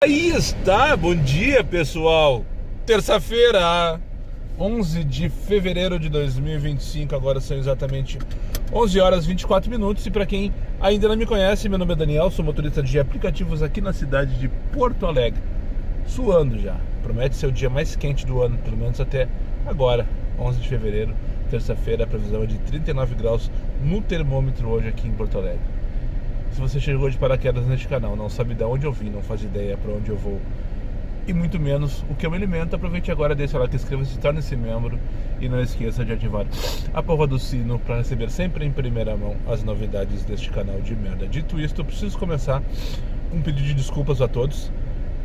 Aí está, bom dia pessoal, terça-feira, 11 de fevereiro de 2025, agora são exatamente 11 horas 24 minutos e para quem ainda não me conhece, meu nome é Daniel, sou motorista de aplicativos aqui na cidade de Porto Alegre, suando já, promete ser o dia mais quente do ano, pelo menos até agora, 11 de fevereiro, terça-feira, a previsão é de 39 graus no termômetro hoje aqui em Porto Alegre. Se você chegou de paraquedas neste canal, não sabe de onde eu vim, não faz ideia para onde eu vou e muito menos o que eu me alimento, aproveite agora, deixe o like, inscreva-se, torne-se membro e não esqueça de ativar a porra do sino para receber sempre em primeira mão as novidades deste canal de merda. Dito isto, eu preciso começar com um pedido de desculpas a todos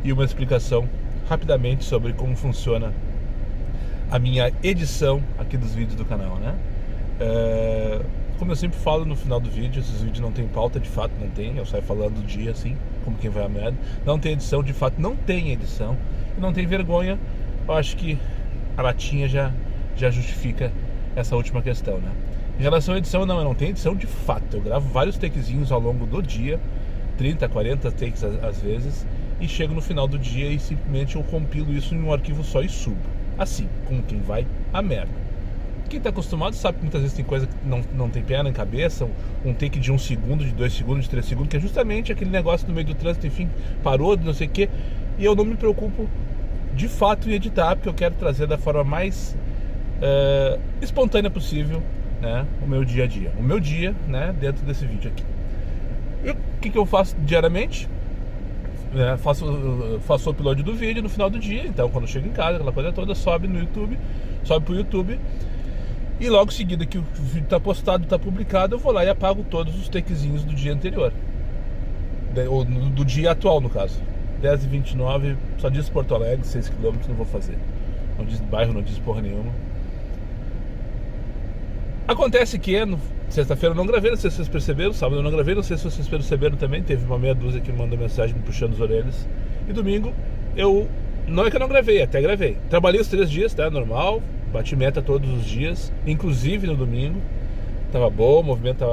e uma explicação rapidamente sobre como funciona a minha edição aqui dos vídeos do canal, né? Como eu sempre falo no final do vídeo, esses vídeos não tem pauta, de fato não tem, eu saio falando do dia assim, como quem vai a merda. Não tem edição, de fato não tem edição, e não tem vergonha. Eu acho que a latinha já justifica essa última questão, né? Em relação à edição, não, eu não tenho edição de fato. Eu gravo vários takezinhos ao longo do dia, 30, 40 takes às vezes, e chego no final do dia e simplesmente eu compilo isso em um arquivo só e subo. Assim, como quem vai a merda. Quem está acostumado sabe que muitas vezes tem coisa que não tem pé nem cabeça, um take de 1 segundo, de 2 segundos, de 3 segundos, que é justamente aquele negócio no meio do trânsito, enfim, parou, não sei o que, e eu não me preocupo de fato em editar, porque eu quero trazer da forma mais espontânea possível, né, o meu dia a dia, né, dentro desse vídeo aqui. E o que eu faço diariamente? Faço o upload do vídeo no final do dia, então quando eu chego em casa, aquela coisa toda, sobe pro YouTube. E logo em seguida que o vídeo está postado, está publicado, eu vou lá e apago todos os takezinhos do dia anterior, ou do dia atual no caso. 10h29, só diz Porto Alegre, 6km, não vou fazer. Não diz bairro, não diz porra nenhuma. Acontece que sexta-feira eu não gravei, não sei se vocês perceberam, sábado eu não gravei, não sei se vocês perceberam também, teve uma meia dúzia que me mandou mensagem me puxando as orelhas. E domingo não é que eu não gravei, até gravei. Trabalhei os 3 dias, tá, normal, bati meta todos os dias, inclusive no domingo. Tava bom, o movimento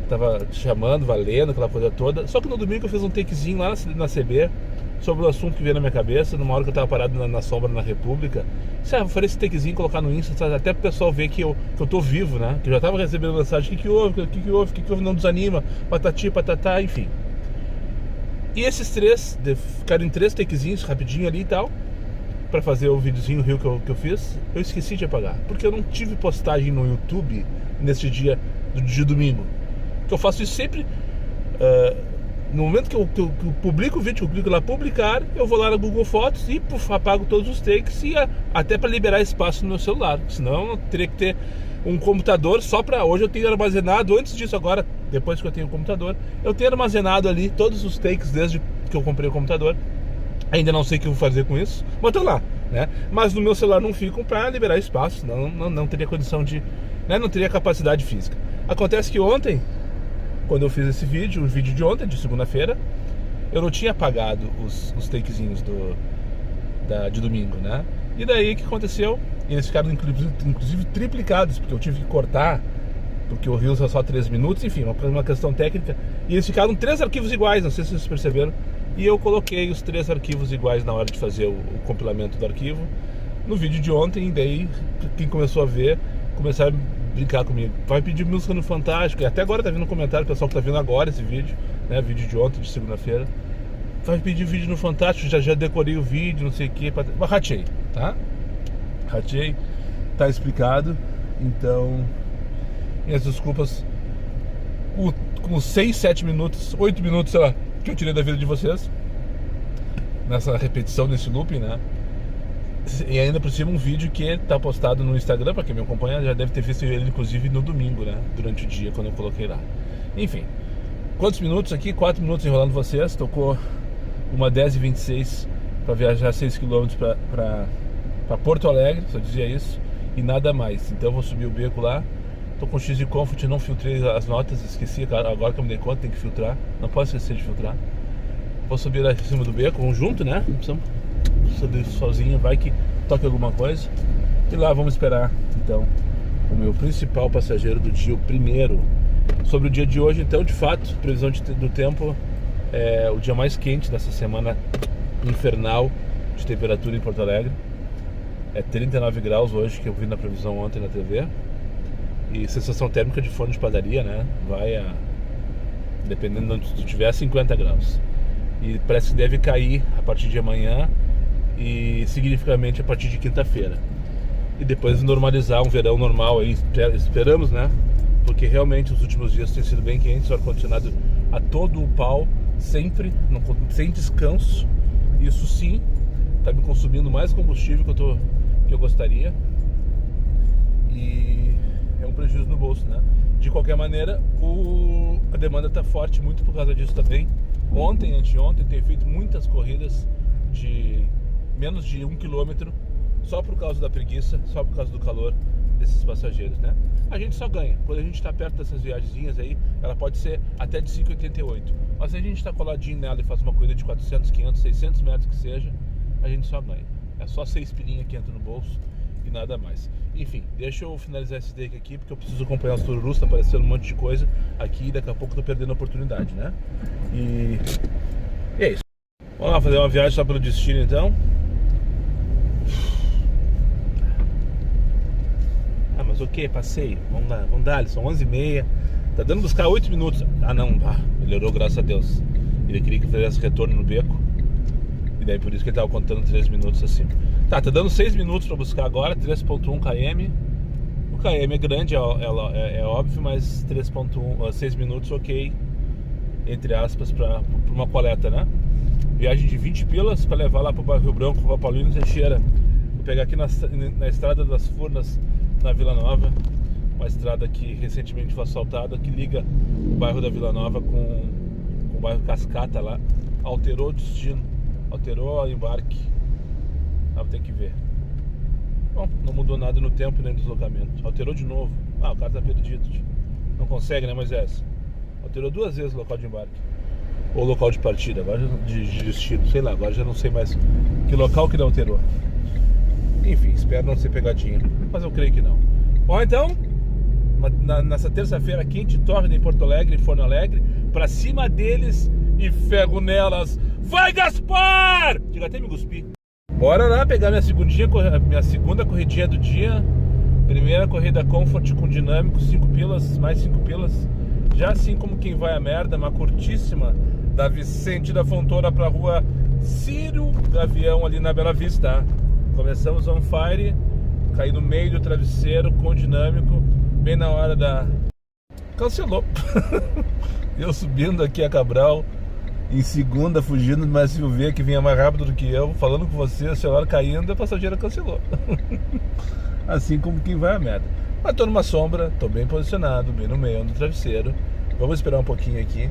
tava chamando, valendo, aquela coisa toda. Só que no domingo eu fiz um takezinho lá na CB sobre o assunto que veio na minha cabeça, numa hora que eu tava parado na sombra na República. Vou fazer esse takezinho, colocar no Insta, até pro pessoal ver que eu tô vivo, né? Que eu já tava recebendo mensagem, o que houve, não desanima, patati, patatá, enfim. E esses 3, ficaram em 3 takezinhos, rapidinho ali e tal, pra fazer o videozinho rio que eu fiz, eu esqueci de apagar, porque eu não tive postagem no YouTube nesse dia de domingo. Que eu faço isso sempre, no momento que eu publico o vídeo, eu clico lá publicar, eu vou lá no Google Fotos e apago todos os takes, e até para liberar espaço no meu celular, senão eu teria que ter um computador só para... Hoje eu tenho armazenado, antes disso agora, depois que eu tenho o computador, eu tenho armazenado ali todos os takes desde que eu comprei o computador. Ainda não sei o que eu vou fazer com isso, mas tô lá, né? Mas no meu celular não ficam para liberar espaço, senão não teria condição de... né? Não teria capacidade física. Acontece que ontem, quando eu fiz esse vídeo, o vídeo de ontem, de segunda-feira, eu não tinha apagado os takezinhos de domingo, né? E daí o que aconteceu? Eles ficaram inclusive triplicados, porque eu tive que cortar, porque o Reels é só 3 minutos, enfim, uma questão técnica. E eles ficaram 3 arquivos iguais, não sei se vocês perceberam. E eu coloquei os 3 arquivos iguais na hora de fazer o compilamento do arquivo no vídeo de ontem. E daí quem começou a ver, começaram a brincar comigo, vai pedir música no Fantástico. E até agora tá vindo um comentário, o pessoal que tá vendo agora esse vídeo, né, vídeo de ontem, de segunda-feira, vai pedir vídeo no Fantástico, já decorei o vídeo, não sei o que, mas ratei, tá? Ratei, tá explicado. Então, minhas desculpas com 6, 7 minutos, 8 minutos, sei lá, que eu tirei da vida de vocês nessa repetição, nesse looping, né? E ainda por cima um vídeo que tá postado no Instagram, pra quem me acompanha já deve ter visto ele inclusive no domingo, né? Durante o dia, quando eu coloquei lá. Enfim, quantos minutos aqui? 4 minutos enrolando vocês. Tocou uma 10h26 para viajar 6km pra Porto Alegre, só dizia isso, e nada mais. Então eu vou subir o beco lá. Tô com X de Comfort, não filtrei as notas, esqueci, agora que eu me dei conta, tem que filtrar, não posso esquecer de filtrar. Vou subir lá em cima do beco, vamos junto, né? Não precisamos subir sozinho, vai que toque alguma coisa. E lá vamos esperar, então, o meu principal passageiro do dia, o primeiro. Sobre o dia de hoje, então, de fato, previsão do tempo, é o dia mais quente dessa semana infernal de temperatura em Porto Alegre. É 39 graus hoje, que eu vi na previsão ontem na TV. E sensação térmica de forno de padaria, né? Vai a... dependendo de onde tu tiver, 50 graus. E parece que deve cair a partir de amanhã e significativamente a partir de quinta-feira. E depois normalizar um verão normal aí, esperamos, né? Porque realmente os últimos dias têm sido bem quentes, o ar-condicionado a todo o pau, sempre, sem descanso. Isso sim, tá me consumindo mais combustível que eu gostaria. E é um prejuízo no bolso, né? De qualquer maneira, a demanda tá forte, muito por causa disso também. Ontem, anteontem, tenho feito muitas corridas de menos de 1 km, só por causa da preguiça, só por causa do calor desses passageiros, né? A gente só ganha. Quando a gente está perto dessas viagenzinhas aí, ela pode ser até de 5,88. Mas se a gente está coladinho nela e faz uma corrida de 400, 500, 600 metros que seja, a gente só ganha. É só 6 pilinhas que entra no bolso e nada mais. Enfim, deixa eu finalizar esse take aqui, porque eu preciso acompanhar os tururus, tá aparecendo um monte de coisa aqui e daqui a pouco eu tô perdendo a oportunidade, né? E é isso. Vamos lá fazer uma viagem só pelo destino então. Mas o que? Passeio. Vamos dar, são 11h30. Tá dando buscar 8 minutos. Ah não, melhorou, graças a Deus. Ele queria que fizesse retorno no beco. E daí por isso que ele tava contando 3 minutos assim. Tá dando 6 minutos pra buscar agora, 3.1 km. O km é grande, é óbvio, mas 6 minutos ok, entre aspas, pra uma coleta, né? Viagem de 20 pilas pra levar lá pro bairro Rio Branco, Rua Paulino Teixeira. Vou pegar aqui na Estrada das Furnas, na Vila Nova, uma estrada que recentemente foi asfaltada, que liga o bairro da Vila Nova com o bairro Cascata lá. Alterou o destino, alterou o embarque. Vou ter que ver. Bom, não mudou nada no tempo nem no deslocamento. Alterou de novo. O cara tá perdido. Não consegue, né, Moisés? Alterou 2 vezes o local de embarque. Ou local de partida, agora de destino, sei lá, agora já não sei mais que local que ele alterou. Enfim, espero não ser pegadinha, mas eu creio que não. Bom, então, nessa terça-feira quente, torre em Porto Alegre, Forno Alegre, pra cima deles e ferro nelas. Vai, Gaspar! Chega até me cuspir. Bora lá pegar minha segunda corridinha do dia. Primeira corrida Comfort com dinâmico, 5 pilas, mais 5 pilas. Já assim como quem vai a merda, uma curtíssima da Vicente da Fontoura pra rua Círio Gavião ali na Bela Vista, tá? Começamos on fire, caí no meio do travesseiro com dinâmico, bem na hora da... Cancelou. Eu subindo aqui a Cabral, em segunda, fugindo de uma SUV que vinha mais rápido do que eu, falando com você, o celular caindo, a passageira cancelou. Assim como quem vai a merda. Mas tô numa sombra, tô bem posicionado, bem no meio do travesseiro. Vamos esperar um pouquinho aqui,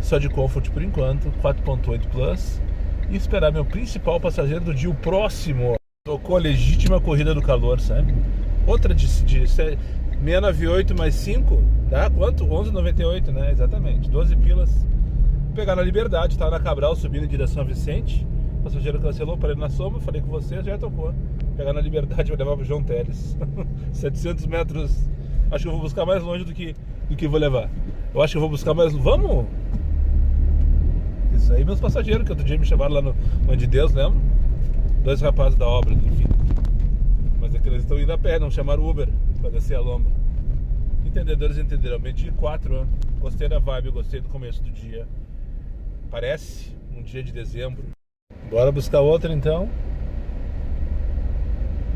só de Comfort por enquanto, 4.8 Plus, e esperar meu principal passageiro do dia, o próximo. Tocou a legítima corrida do calor, sabe? Outra de 698 mais 5, dá quanto? 11,98, né? Exatamente, 12 pilas. Vou pegar na Liberdade, tava na Cabral subindo em direção a Vicente. O passageiro cancelou, parei na sombra, falei com você, já tocou. Vou pegar na Liberdade, vou levar pro João Teles. 700 metros, acho que eu vou buscar mais longe do que vou levar. Eu acho que eu vou buscar mais... Vamos! Isso aí, meus passageiros, que outro dia me chamaram lá no Mãe de Deus, lembra? 2 rapazes da obra, enfim. Mas é que eles estão indo a pé, não chamaram Uber pra descer a lomba. Entendedores entenderão. Medi 4, gostei da vibe, gostei do começo do dia. Parece um dia de dezembro. Bora buscar outra então.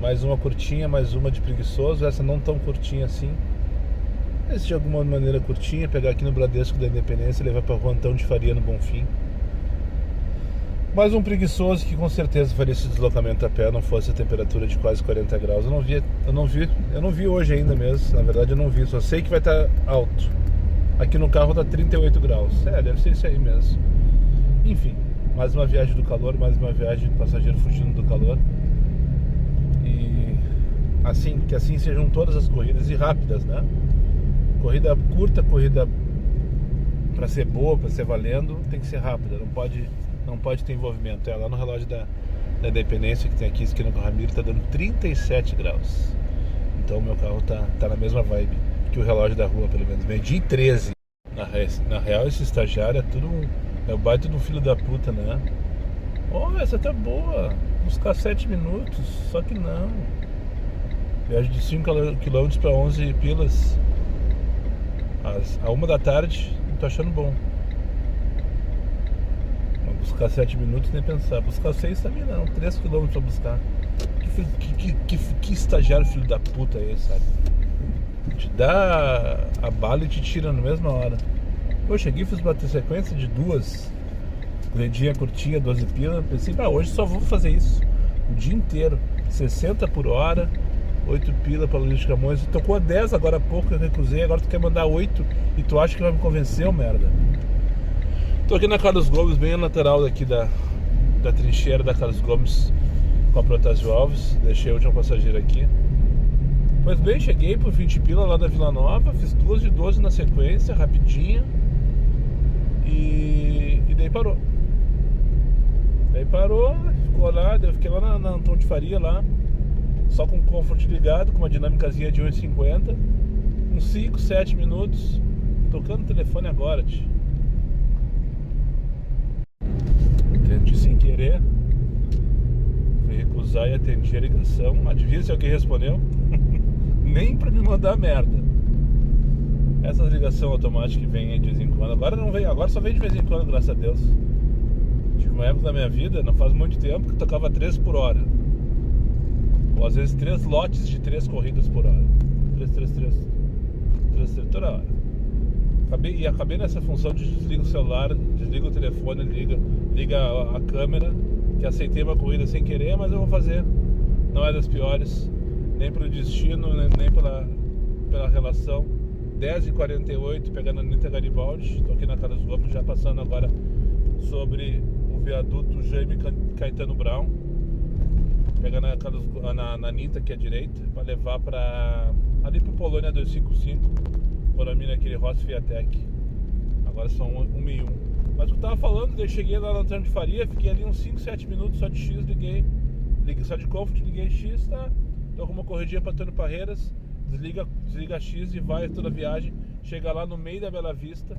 Mais uma curtinha, mais uma de preguiçoso. Essa não tão curtinha assim. Esse de alguma maneira curtinha. Pegar aqui no Bradesco da Independência e levar pra Rua Antão de Faria no Bonfim. Mais um preguiçoso que com certeza faria esse deslocamento a pé, não fosse a temperatura de quase 40 graus. Eu não vi hoje ainda mesmo. Na verdade eu não vi, só sei que vai estar alto. Aqui no carro tá 38 graus. Deve ser isso aí mesmo. Enfim, mais uma viagem do calor, mais uma viagem de passageiro fugindo do calor. E assim, que assim sejam todas as corridas e rápidas, né? Corrida curta, corrida pra ser boa, pra ser valendo, tem que ser rápida, não pode ter envolvimento. Lá no relógio da Independência que tem aqui, esquina com o Ramiro, tá dando 37 graus. Então o meu carro tá na mesma vibe que o relógio da rua, pelo menos. Medi 13. Na real, esse estagiário é tudo é o baita do filho da puta, né? Oh, essa tá boa. Buscar 7 minutos, só que não. Viagem de 5 km para 11 pilas. A 1 da tarde, não tô achando bom. Mas buscar 7 minutos nem pensar. Buscar 6 também não, 3 km pra buscar. Que estagiário filho da puta é esse, sabe? Te dá a bala e te tira na mesma hora. Eu cheguei e fiz bater sequência de 2. Corridinha curtinha, 12 pila. Pensei, hoje só vou fazer isso o dia inteiro. 60 por hora, 8 pila para Luiz de Camões. Tocou a 10 agora há pouco, eu recusei. Agora tu quer mandar 8 e tu acha que vai me convencer, ô merda. Tô aqui na Carlos Gomes, bem na lateral daqui da trincheira da Carlos Gomes com a Protásio Alves. Deixei a última passageira aqui. Pois bem, cheguei por 20 pila lá da Vila Nova. Fiz 2 de 12 na sequência, rapidinha. E daí parou. Ficou lá, eu fiquei lá na Antônio de Faria lá, só com o Comfort ligado, com uma dinâmicazinha de 1,50, uns 5, 7 minutos, tocando o telefone agora, tio. Atendi sem querer, fui recusar e atendi a ligação. Adivinha se alguém respondeu? Nem pra me mandar merda. Essas ligações automáticas que vêm de vez em quando, agora não vem, agora só vem de vez em quando, graças a Deus. Tive uma época da minha vida, não faz muito tempo, que tocava 3 por hora. Ou às vezes 3 lotes de 3 corridas por hora. 3 toda hora. Acabei nessa função de desliga o celular, desliga o telefone, liga a câmera, que aceitei uma corrida sem querer, mas eu vou fazer. Não é das piores, nem pelo destino, nem pela relação. 10h48, pegando a Anitta Garibaldi. Estou aqui na Carlos Gomes, já passando agora sobre o viaduto Jaime Caetano Brown, pegando na Anitta aqui à direita, para levar ali para o Polônia 255, por a mina aquele Ross Fiatec. Agora são 1h01. Mas o que eu tava falando, eu cheguei lá na Antônio de Faria, fiquei ali uns 5, 7 minutos só de X, liguei só de Comfort, liguei X, tá? Tô com uma corridinha para Antônio Parreiras, desliga X e vai toda a viagem, chega lá no meio da Bela Vista.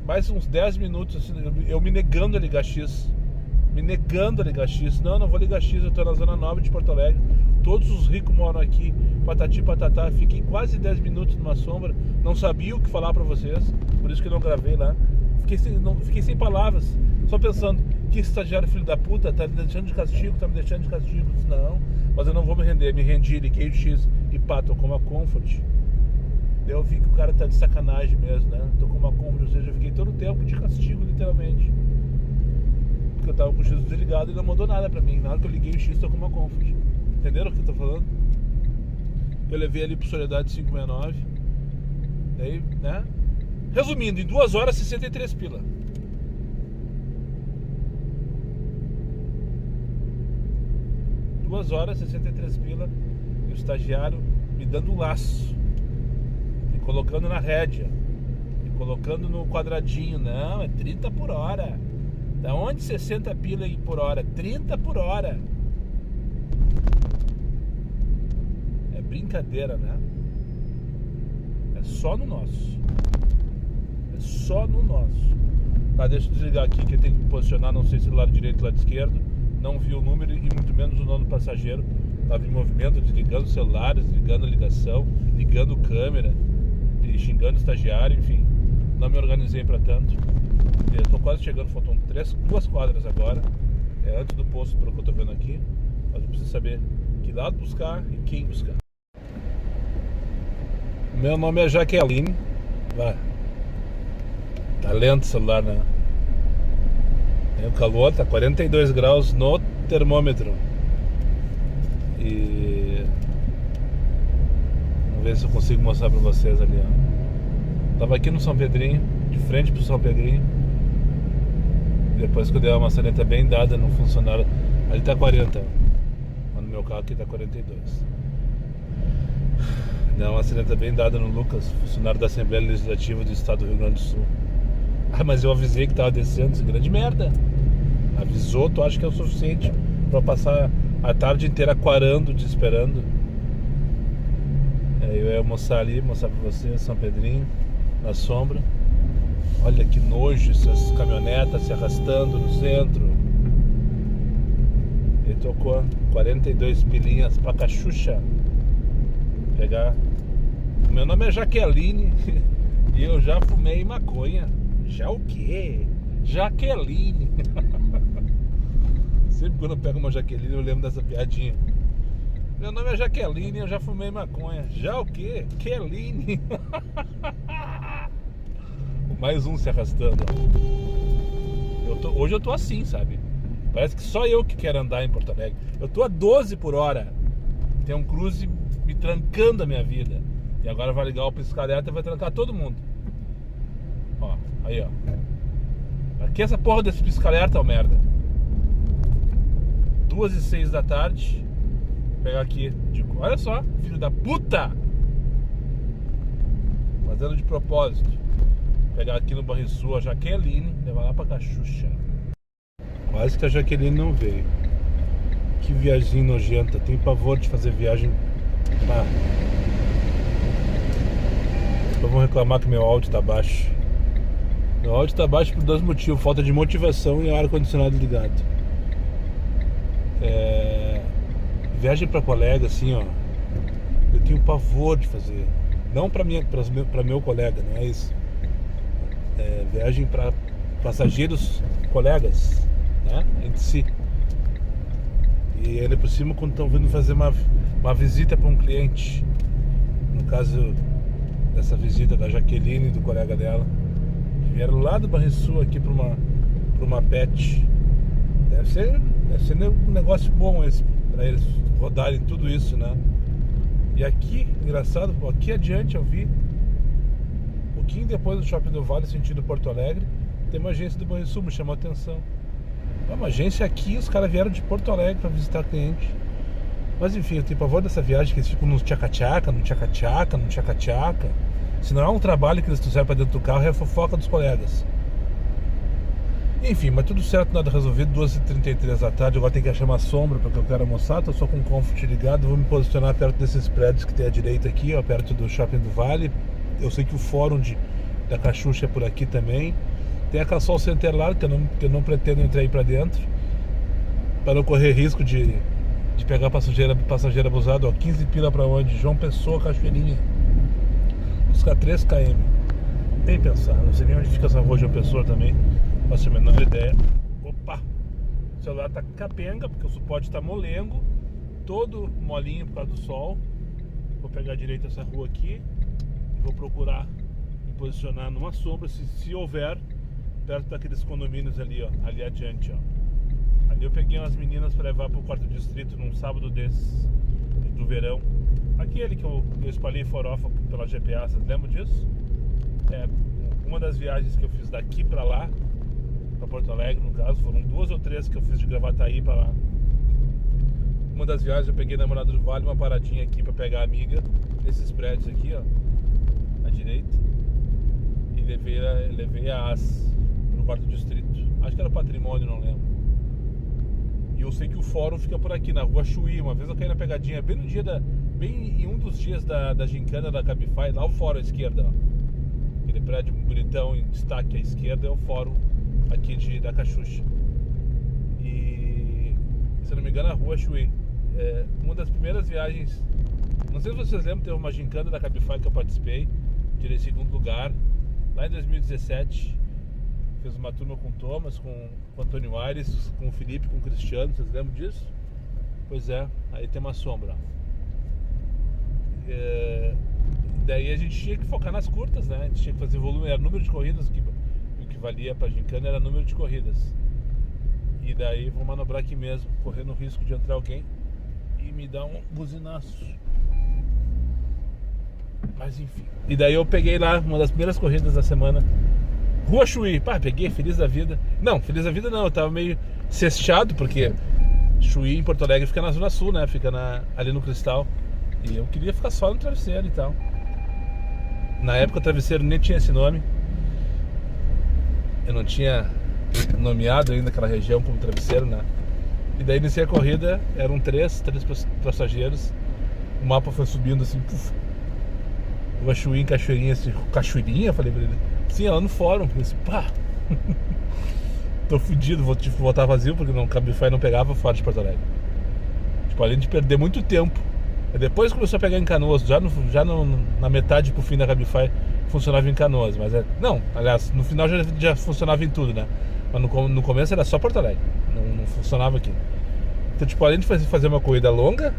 Mais uns 10 minutos, assim, eu me negando a ligar X. Não vou ligar X, eu tô na Zona Nova de Porto Alegre. Todos os ricos moram aqui, patati patatá. Fiquei quase 10 minutos numa sombra. Não sabia o que falar pra vocês, por isso que eu não gravei lá. Fiquei sem palavras, só pensando, que estagiário filho da puta, tá me deixando de castigo. Não, mas eu não vou me render. Me rendi, liguei o X e pá, tô com uma Comfort. Eu vi que o cara tá de sacanagem mesmo, né? Tô com uma Comfort, ou seja, eu fiquei todo o tempo de castigo, literalmente. Porque eu tava com o X desligado e não mandou nada pra mim. Na hora que eu liguei o X, tô com uma Comfort. Entenderam o que eu tô falando? Eu levei ali pro Soledade 569. Daí, né? Resumindo, em 2 horas, 63 pila. Em 2 horas, 63 pila. E o estagiário me dando um laço, me colocando na rédea, me colocando no quadradinho. Não, é 30 por hora. Da onde 60 pila aí por hora? 30 por hora. É brincadeira, né? É só no nosso. Tá, deixa eu desligar aqui que eu tenho que posicionar, não sei se do lado direito ou do lado esquerdo. Não vi o número e muito menos o nome do passageiro. Tava em movimento, desligando celulares, ligando a ligação, ligando câmera, xingando o estagiário, enfim. Não me organizei pra tanto. Eu tô quase chegando, faltam 2 quadras agora. É antes do posto, pelo que eu tô vendo aqui. Mas eu preciso saber que lado buscar e quem buscar. Meu nome é Jaqueline. Vai. Tá lento o celular, né? Tem o calor, tá 42 graus no termômetro. E vamos ver se eu consigo mostrar pra vocês ali, ó. Tava aqui no São Pedrinho, de frente pro São Pedrinho. Depois que eu dei uma maçaneta bem dada no funcionário, ali tá 40, mas no meu carro aqui tá 42. Deu uma maçaneta bem dada no Lucas, funcionário da Assembleia Legislativa do Estado do Rio Grande do Sul. Ah, mas eu avisei que tava descendo, esse grande merda. Avisou, tu acha que é o suficiente pra passar a tarde inteira aquarando, te esperando? Eu ia mostrar ali, mostrar pra vocês, São Pedrinho, na sombra. Olha que nojo, essas caminhonetas se arrastando no centro. tocou 42 pilinhas pra Cachucha. Pegar. Meu nome é Jaqueline e eu já fumei maconha. Já o quê? Jaqueline. Sempre quando eu pego uma Jaqueline eu lembro dessa piadinha. Meu nome é Jaqueline e eu já fumei maconha. Já o quê? Keline. Mais um se arrastando. Hoje eu tô assim, sabe? Parece que só eu que quero andar em Porto Alegre. Eu tô a 12 por hora. Tem um cruze me trancando a minha vida. E agora vai ligar o pisca-alerta e vai trancar todo mundo. Ó, aí ó. Aqui essa porra desse pisca-alerta, ó, merda. 2h06 da tarde. Vou pegar aqui. Olha só, filho da puta! Fazendo de propósito. Vou pegar aqui no Banrisul a Jaqueline, levar lá pra Cachucha. Quase que a Jaqueline não veio. Que viagem nojenta. Tenho pavor de fazer viagem. Então vão reclamar que meu áudio tá baixo. Meu áudio tá baixo por 2 motivos: falta de motivação e ar-condicionado ligado. Viagem pra colega, assim, ó, eu tenho pavor de fazer. Não pra meu colega, não é isso. Viagem pra passageiros, colegas, né, entre si. E ainda por cima, quando estão vindo fazer uma visita para um cliente. No caso dessa visita da Jaqueline e do colega dela, que vieram lá do Banrisul aqui para uma pet. Deve ser um negócio bom esse, para eles rodarem tudo isso, né? E aqui, engraçado, aqui adiante eu vi, um pouquinho depois do Shopping do Vale, sentido Porto Alegre, tem uma agência do Banrisul, me chamou a atenção. É uma agência aqui, os caras vieram de Porto Alegre para visitar cliente. Mas enfim, eu tenho pavor dessa viagem que eles ficam no tchaca-tchaca, no tchaca-tchaca, no tchaca-tchaca. Se não é um trabalho que eles trouxeram para dentro do carro, é a fofoca dos colegas. Enfim, mas tudo certo, nada resolvido. 2h33 da tarde, agora tem que achar uma sombra porque eu quero almoçar. Tô só com o comfort ligado, vou me posicionar perto desses prédios que tem à direita aqui, ó, perto do Shopping do Vale. Eu sei que o fórum da Cachucha é por aqui também. Tem a Cassol Center lá, que eu não pretendo entrar aí pra dentro, para não correr risco de pegar passageiro abusado. Ó, 15 pila pra onde? João Pessoa, Cachoeirinha. Buscar 3 km. Nem pensar, não sei nem onde fica essa rua João Pessoa também. Faço a menor ideia. Opa! O celular tá capenga, porque o suporte tá molengo, todo molinho por causa do sol. Vou pegar a direita essa rua aqui e vou procurar me posicionar numa sombra, se houver, perto daqueles condomínios ali, ó, ali adiante, ó. Ali eu peguei umas meninas para levar pro 4º distrito num sábado desses do verão. Aquele que eu espalhei farofa pela GPA, vocês lembram disso? Uma das viagens que eu fiz daqui para lá, para Porto Alegre no caso, foram 2 ou 3 que eu fiz de Gravataí para lá. Uma das viagens eu peguei na Morada do Vale, uma paradinha aqui para pegar a amiga nesses prédios aqui, ó, à direita, e levei a AS no 4º distrito. Acho que era Patrimônio, não lembro. E eu sei que o fórum fica por aqui, na rua Chuí. Uma vez eu caí na pegadinha, bem em um dos dias da gincana da Cabify, lá o fórum à esquerda, ó. Aquele prédio bonitão em destaque à esquerda é o fórum aqui da Cachucha. E, se eu não me engano, a rua Chuí. Uma das primeiras viagens, não sei se vocês lembram, teve uma gincana da Cabify que eu participei, tirei 2º lugar, lá em 2017. Fiz uma turma com o Thomas, com o Antônio Aires, com o Felipe, com o Cristiano, vocês lembram disso? Pois é, aí tem uma sombra. Daí a gente tinha que focar nas curtas, né? A gente tinha que fazer volume, era número de corridas, o que valia pra gincana era número de corridas. E daí vou manobrar aqui mesmo, correndo o risco de entrar alguém e me dar um buzinaço. Mas enfim. E daí eu peguei lá, uma das primeiras corridas da semana, Rua Chuí. Pá, peguei, feliz da vida. Não, feliz da vida não, eu tava meio cesteado, porque Chuí em Porto Alegre fica na Zona Sul, né? Fica ali no Cristal. E eu queria ficar só no travesseiro e tal. Na época o travesseiro nem tinha esse nome. Eu não tinha nomeado ainda aquela região como travesseiro, né? E daí iniciei a corrida, eram três passageiros. O mapa foi subindo assim, puf. Rua Chuí em Cachoeirinha, assim, Cachoeirinha? Falei pra ele. Sim, ela no fórum. Eu disse, pá, tô fudido, vou voltar vazio, porque o Cabify não pegava fora de Porto Alegre. Tipo, além de perder muito tempo. Depois começou a pegar em Canoas, na metade pro fim da Cabify funcionava em Canoas, mas não, aliás, no final já funcionava em tudo, né? Mas no começo era só Porto Alegre, não funcionava aqui. Então, tipo, além de fazer uma corrida longa,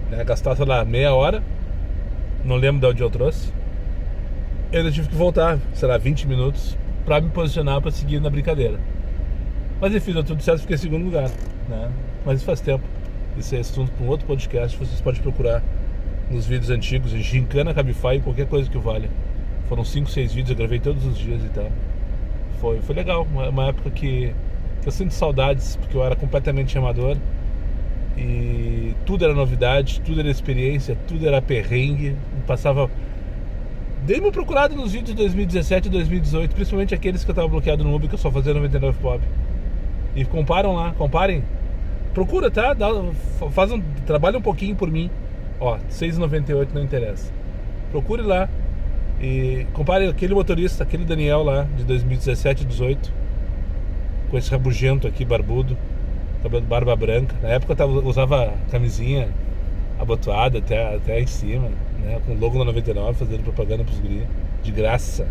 né, gastar, sei lá, meia hora, não lembro de onde eu trouxe, eu ainda tive que voltar, sei lá, 20 minutos pra me posicionar pra seguir na brincadeira. Mas enfim, deu tudo certo, fiquei em segundo lugar, né? Mas isso faz tempo. Isso é assunto para um outro podcast. Vocês podem procurar nos vídeos antigos em Gincana Cabify e qualquer coisa que valha. Foram 5, 6 vídeos, eu gravei todos os dias e tal. Foi legal, uma época que eu sinto saudades, porque eu era completamente amador e tudo era novidade, tudo era experiência, tudo era perrengue. Passava. Dei uma procurada nos vídeos de 2017 e 2018, principalmente aqueles que eu tava bloqueado no Uber, que eu só fazia 99 pop. E comparem. Procura, tá? Trabalha um pouquinho por mim. Ó, R$6,98 não interessa. Procure lá e compare aquele motorista, aquele Daniel lá de 2017 e 2018, com esse rabugento aqui, barbudo, cabelo, barba branca. Na época eu usava camisinha abotoada até em cima, né? Com o logo da 99, fazendo propaganda pros guris. De graça.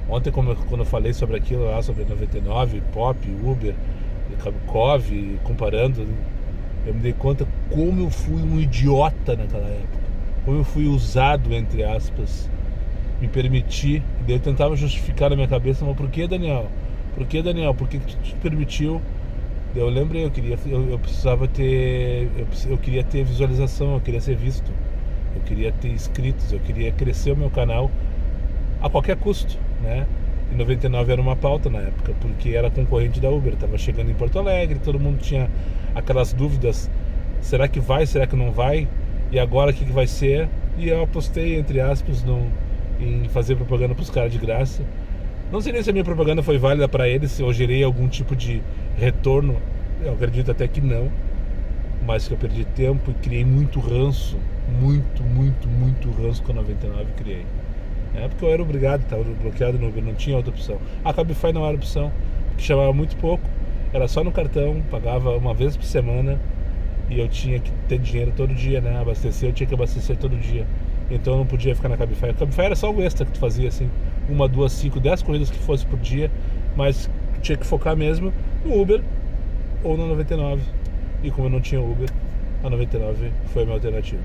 Ontem, quando eu falei sobre aquilo lá, sobre 99, Pop, Uber, Cove, comparando, eu me dei conta como eu fui um idiota naquela época. Como eu fui usado, entre aspas. Me permiti, e daí eu tentava justificar na minha cabeça, mas por que, Daniel? Por que tu te permitiu? Daí eu lembrei, eu precisava ter, eu queria ter visualização, eu queria ser visto, eu queria ter inscritos, eu queria crescer o meu canal a qualquer custo, né? E 99 era uma pauta na época, porque era concorrente da Uber, estava chegando em Porto Alegre, todo mundo tinha aquelas dúvidas, será que vai, será que não vai? E agora o que vai ser? E eu apostei, entre aspas, em fazer propaganda para os caras de graça. Não sei nem se a minha propaganda foi válida para eles, se eu gerei algum tipo de retorno, eu acredito até que não, mas que eu perdi tempo e criei muito ranço, muito ranço com a 99 criei. É porque eu era obrigado, estava bloqueado no Uber, não tinha outra opção. A Cabify não era opção, porque chamava muito pouco, era só no cartão, pagava uma vez por semana e eu tinha que ter dinheiro todo dia, né? Abastecer, eu tinha que abastecer todo dia. Então eu não podia ficar na Cabify. A Cabify era só o extra que tu fazia, assim, 1, 2, 5, 10 corridas que fosse por dia, mas tu tinha que focar mesmo no Uber ou na 99. E como eu não tinha Uber, a 99 foi a minha alternativa.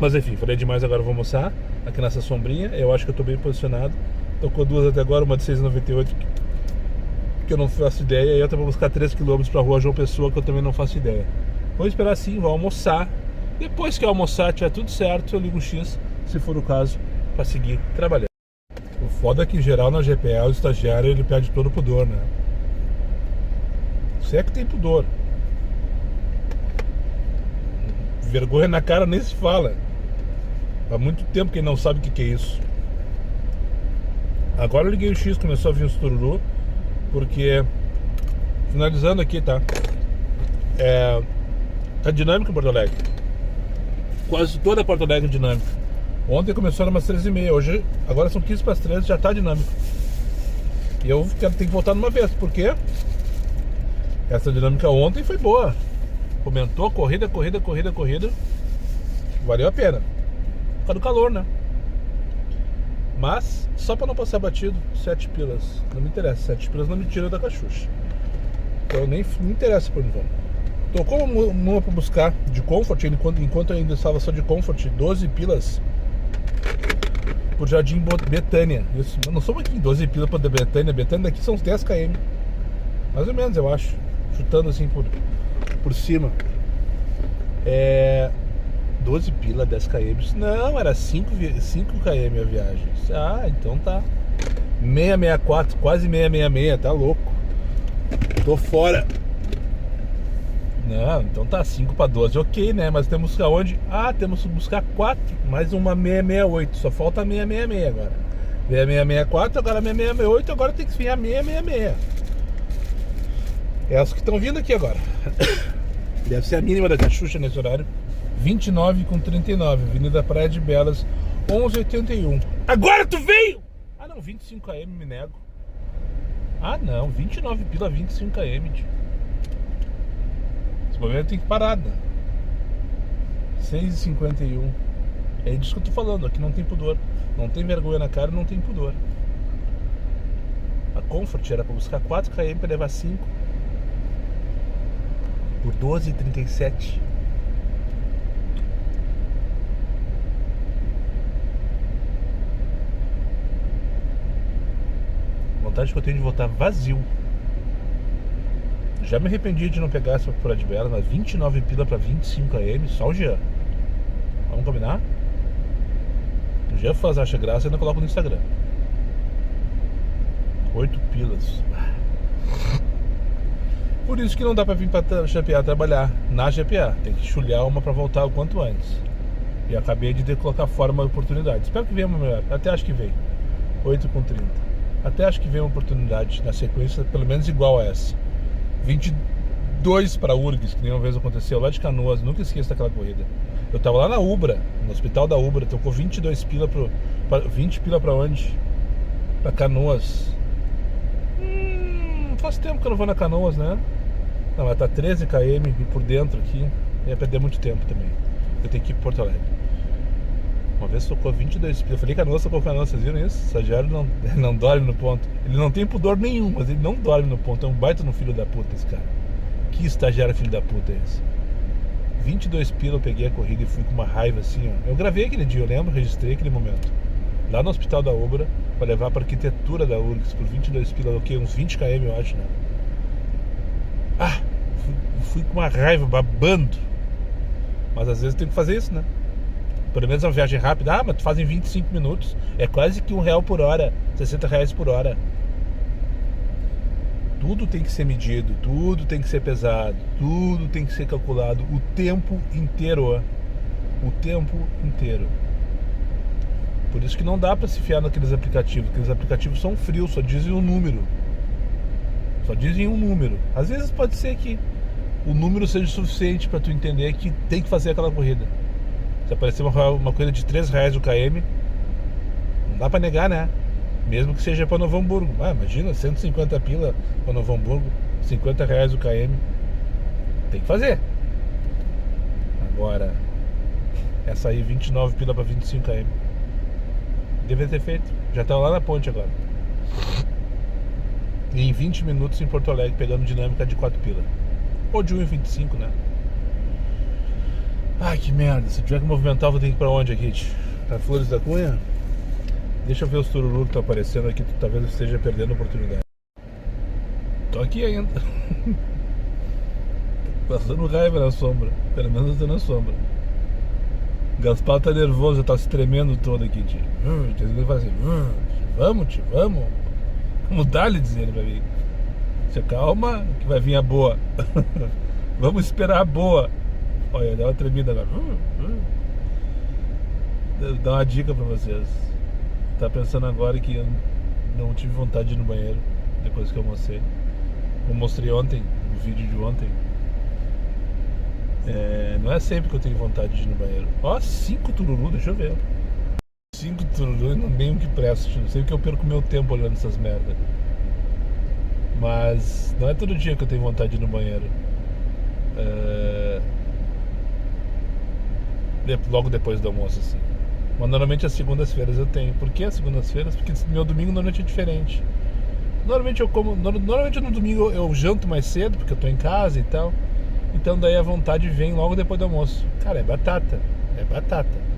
Mas enfim, falei demais, agora eu vou almoçar aqui nessa sombrinha. Eu acho que eu tô bem posicionado. Tocou duas até agora, uma de 6,98 que eu não faço ideia, e outra pra buscar 3 km pra rua João Pessoa, que eu também não faço ideia. Vou esperar sim, vou almoçar. Depois que eu almoçar, tiver tudo certo, eu ligo o X, se for o caso, pra seguir trabalhando. O foda é que em geral na GPA o estagiário ele perde todo o pudor, né? Você é que tem pudor. Vergonha na cara nem se fala. Há muito tempo que ele não sabe o que é isso. Agora eu liguei o X, começou a vir os tururu, porque, finalizando aqui, tá? Tá dinâmica em Porto Alegre. Quase toda Porto Alegre é dinâmica. Ontem começou umas 13h30, hoje, agora são 15 para as 13, já tá dinâmico. E eu ter que voltar numa vez, porque essa dinâmica ontem foi boa. Comentou, corrida. Valeu a pena. Por causa do calor, né? Mas, só pra não passar batido, 7 pilas. Não me interessa, 7 pilas não me tira da cachucha. Então nem me interessa por enquanto. Tocou uma pra buscar de Comfort, enquanto eu ainda estava só de Comfort, 12 pilas por Jardim Betânia. Isso, não sou aqui, 12 pilas pra Betânia. Betânia daqui são uns 10 km. Mais ou menos, eu acho. Chutando assim por cima. 12 pila, 10 km. Não, era 5 km a viagem. Ah, então tá. 664, quase 666, tá louco. Tô fora. Não, então tá 5 para 12, ok, né? Mas temos que buscar onde? Ah, temos que buscar 4, mais uma 668. Só falta 666 agora. 6664, agora 668, agora tem que vir a 666. É as que estão vindo aqui agora. Deve ser a mínima da cachucha nesse horário. 29,39, Avenida Praia de Belas, 11,81. Agora tu veio! Ah não, 25 km, me nego. Ah não, 29 pila, 25 km. momento tem que parar, né? 6h51. É disso que eu tô falando, aqui não tem pudor. Não tem vergonha na cara, não tem pudor. A Comfort era pra buscar 4 km pra levar 5 por 12,37. Vontade que eu tenho de voltar vazio. Já me arrependi de não pegar essa procura de Bela, mas 29 pila pra 25 km, só o Jean. Vamos combinar? O Jean faz acha graça e ainda coloca no Instagram. 8 pilas. Por isso que não dá pra vir pra GPA trabalhar na GPA. Tem que chulhar uma pra voltar o quanto antes. E acabei de colocar fora uma oportunidade. Espero que venha uma melhor. Até acho que vem. 8h30. Até acho que vem uma oportunidade na sequência, pelo menos igual a essa. 22 para URGS, que nenhuma vez aconteceu, lá de Canoas. Nunca esqueço daquela corrida. Eu tava lá na Ubra, no hospital da Ubra. Tocou 22 pila 20 pila pra onde? Pra Canoas. Faz tempo que eu não vou na Canoas, né? Não, mas tá 13 km por dentro aqui. Ia perder muito tempo também. Eu tenho que ir pra Porto Alegre. Uma vez tocou 22 pila. Eu falei Canoas, tocou Canoas, vocês viram isso? O estagiário não dorme no ponto. Ele não tem pudor nenhum, mas ele não dorme no ponto. É um baita no filho da puta esse cara. Que estagiário filho da puta é esse? 22 pila eu peguei a corrida e fui com uma raiva assim, ó. Eu gravei aquele dia, eu lembro, registrei aquele momento. Lá no hospital da Ubra, pra levar pra arquitetura da URGS por 22 pila, o quê? Uns 20 km eu acho, né? Fui com uma raiva, babando. Mas às vezes tem que fazer isso, né? Pelo menos é uma viagem rápida. Mas tu faz em 25 minutos. É quase que R$1 por hora, R$60 por hora. Tudo tem que ser medido, tudo tem que ser pesado, tudo tem que ser calculado o tempo inteiro. O tempo inteiro. Por isso que não dá pra se fiar naqueles aplicativos. Aqueles aplicativos são frios, só dizem um número. Só dizem um número. Às vezes pode ser que o número seja suficiente pra tu entender que tem que fazer aquela corrida. Se aparecer uma corrida de R$3 o km, não dá pra negar, né? Mesmo que seja pra Novo Hamburgo. Imagina, 150 pila pra Novo Hamburgo, R$50 o km. Tem que fazer. Agora, essa aí 29 pila pra 25 km. Deveria ter feito. Já tava lá na ponte agora. E em 20 minutos em Porto Alegre, pegando dinâmica de 4 pila. Ou de 1,25, né? Ai, que merda. Se tiver que movimentar, vou ter que ir pra onde aqui? Pra Flores da Cunha? Deixa eu ver os tururu que estão aparecendo aqui. Talvez eu esteja perdendo a oportunidade. Tô aqui ainda. Passando raiva na sombra. Pelo menos eu tô na sombra. Gaspar tá nervoso, já tá se tremendo todo aqui, tio. Ele fala assim, vamos, tio, vamos. Como dá-lhe dizer pra mim. Tio, calma, que vai vir a boa. Vamos esperar a boa. Olha, dá uma tremida agora. Dá uma dica pra vocês. Tá pensando agora que eu não tive vontade de ir no banheiro depois que eu almocei. Eu mostrei ontem, no vídeo de ontem. Não é sempre que eu tenho vontade de ir no banheiro. Ó, 5 tururu, deixa eu ver. 5 tururu e não nenhum que presta. Não sei que eu perco meu tempo olhando essas merda. Mas não é todo dia que eu tenho vontade de ir no banheiro. Logo depois do almoço, assim. Mas normalmente as segundas-feiras eu tenho. Por que as segundas-feiras? Porque meu domingo normalmente é diferente. Normalmente no domingo eu janto mais cedo, porque eu tô em casa e tal. Então daí a vontade vem logo depois do almoço. Cara, é batata. É batata.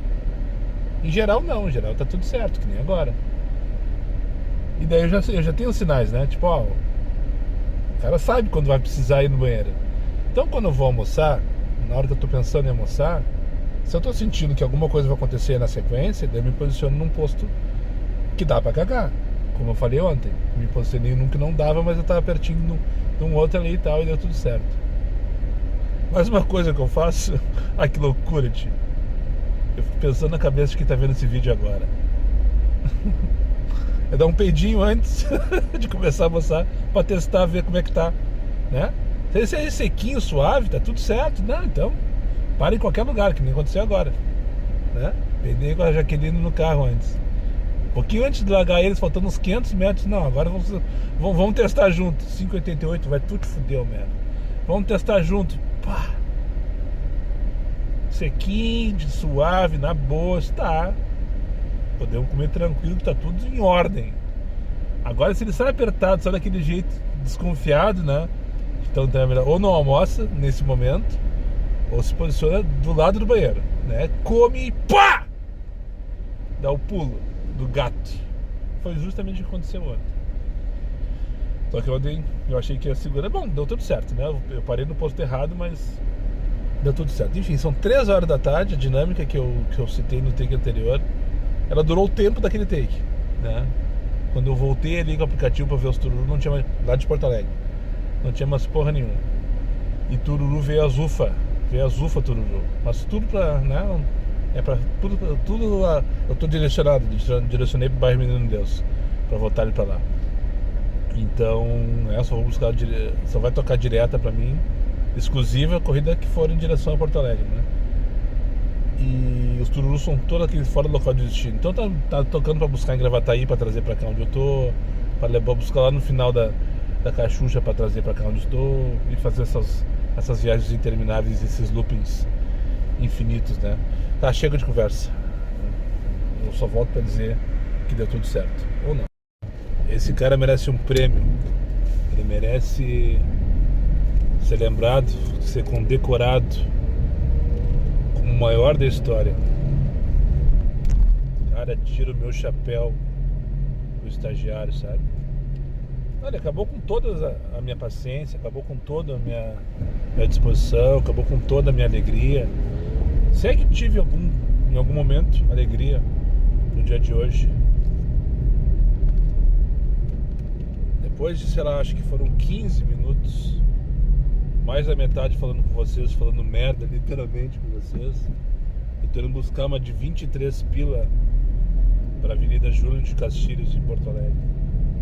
Em geral não, em geral tá tudo certo, que nem agora. E daí eu já tenho os sinais, né? Tipo, ó, o cara sabe quando vai precisar ir no banheiro. Então quando eu vou almoçar, na hora que eu tô pensando em almoçar, se eu tô sentindo que alguma coisa vai acontecer na sequência, daí eu me posiciono num posto que dá pra cagar. Como eu falei ontem, me posicionei num que não dava, mas eu tava pertinho de um outro ali e tal, e deu tudo certo. Mas uma coisa que eu faço, ai que loucura, tio. Eu fico pensando na cabeça de quem tá vendo esse vídeo agora. É dar um peidinho antes de começar a almoçar, pra testar, ver como é que tá, né? Se esse é sequinho, suave, tá tudo certo. Não, então para em qualquer lugar, que nem aconteceu agora, né? Peidei com a Jaqueline no carro antes. Um pouquinho antes de largar eles, faltando uns 500 metros. Não, agora vamos testar junto. 5,88, vai tudo fudeu, merda. Vamos testar junto. Pá. sequinho, de suave, na boa, está. Podemos comer tranquilo, que tá tudo em ordem. Agora, se ele sai apertado, sai daquele jeito desconfiado, né? Então, ou não almoça nesse momento, ou se posiciona do lado do banheiro, né? Come e pá! Dá o pulo do gato. Foi justamente o que aconteceu ontem. Só que ontem eu achei que ia segurar. Bom, deu tudo certo, né? Eu parei no posto errado, mas deu tudo certo. Enfim, são 3 horas da tarde, a dinâmica que eu citei no take anterior, ela durou o tempo daquele take, né? Quando eu voltei ali com o aplicativo pra ver os tururu, não tinha mais, lá de Porto Alegre, não tinha mais porra nenhuma. E tururu veio a Zufa tururu. Mas tudo pra, né? É pra tudo lá. Eu tô direcionei pro bairro Menino Deus pra voltar ele pra lá. Então, só vou buscar, só vai tocar direta pra mim, exclusiva a corrida que for em direção a Porto Alegre, né? E os tururus são todos aqui fora do local de destino. Então tá tocando pra buscar em Gravataí pra trazer pra cá onde eu tô, pra buscar lá no final da Cachucha pra trazer pra cá onde eu estou, e fazer essas viagens intermináveis, esses loopings infinitos, né? Tá, chega de conversa. Eu só volto pra dizer que deu tudo certo, ou não. Esse cara merece um prêmio. Ele merece ser lembrado, ser condecorado como o maior da história. Cara, tira o meu chapéu pro estagiário, sabe? Olha, acabou com toda a minha paciência, acabou com toda a minha disposição, acabou com toda a minha alegria. Se é que tive em algum momento alegria no dia de hoje. Depois de, sei lá, acho que foram 15 minutos, mais da metade falando com vocês, falando merda literalmente com vocês, eu tô indo buscar uma de 23 pila para a Avenida Júlio de Castilhos, em Porto Alegre.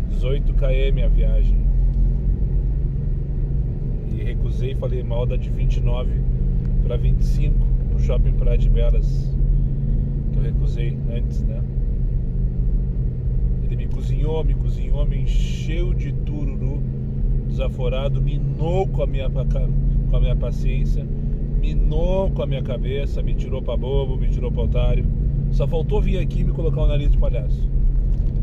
18 km a viagem. E recusei, falei mal da de 29 para 25 pro Shopping Praia de Belas, que eu recusei antes, né? Ele me cozinhou, me encheu de tururu, desaforado, minou com a minha paciência, minou com a minha cabeça, me tirou pra bobo, me tirou pra otário. Só faltou vir aqui e me colocar o nariz de palhaço.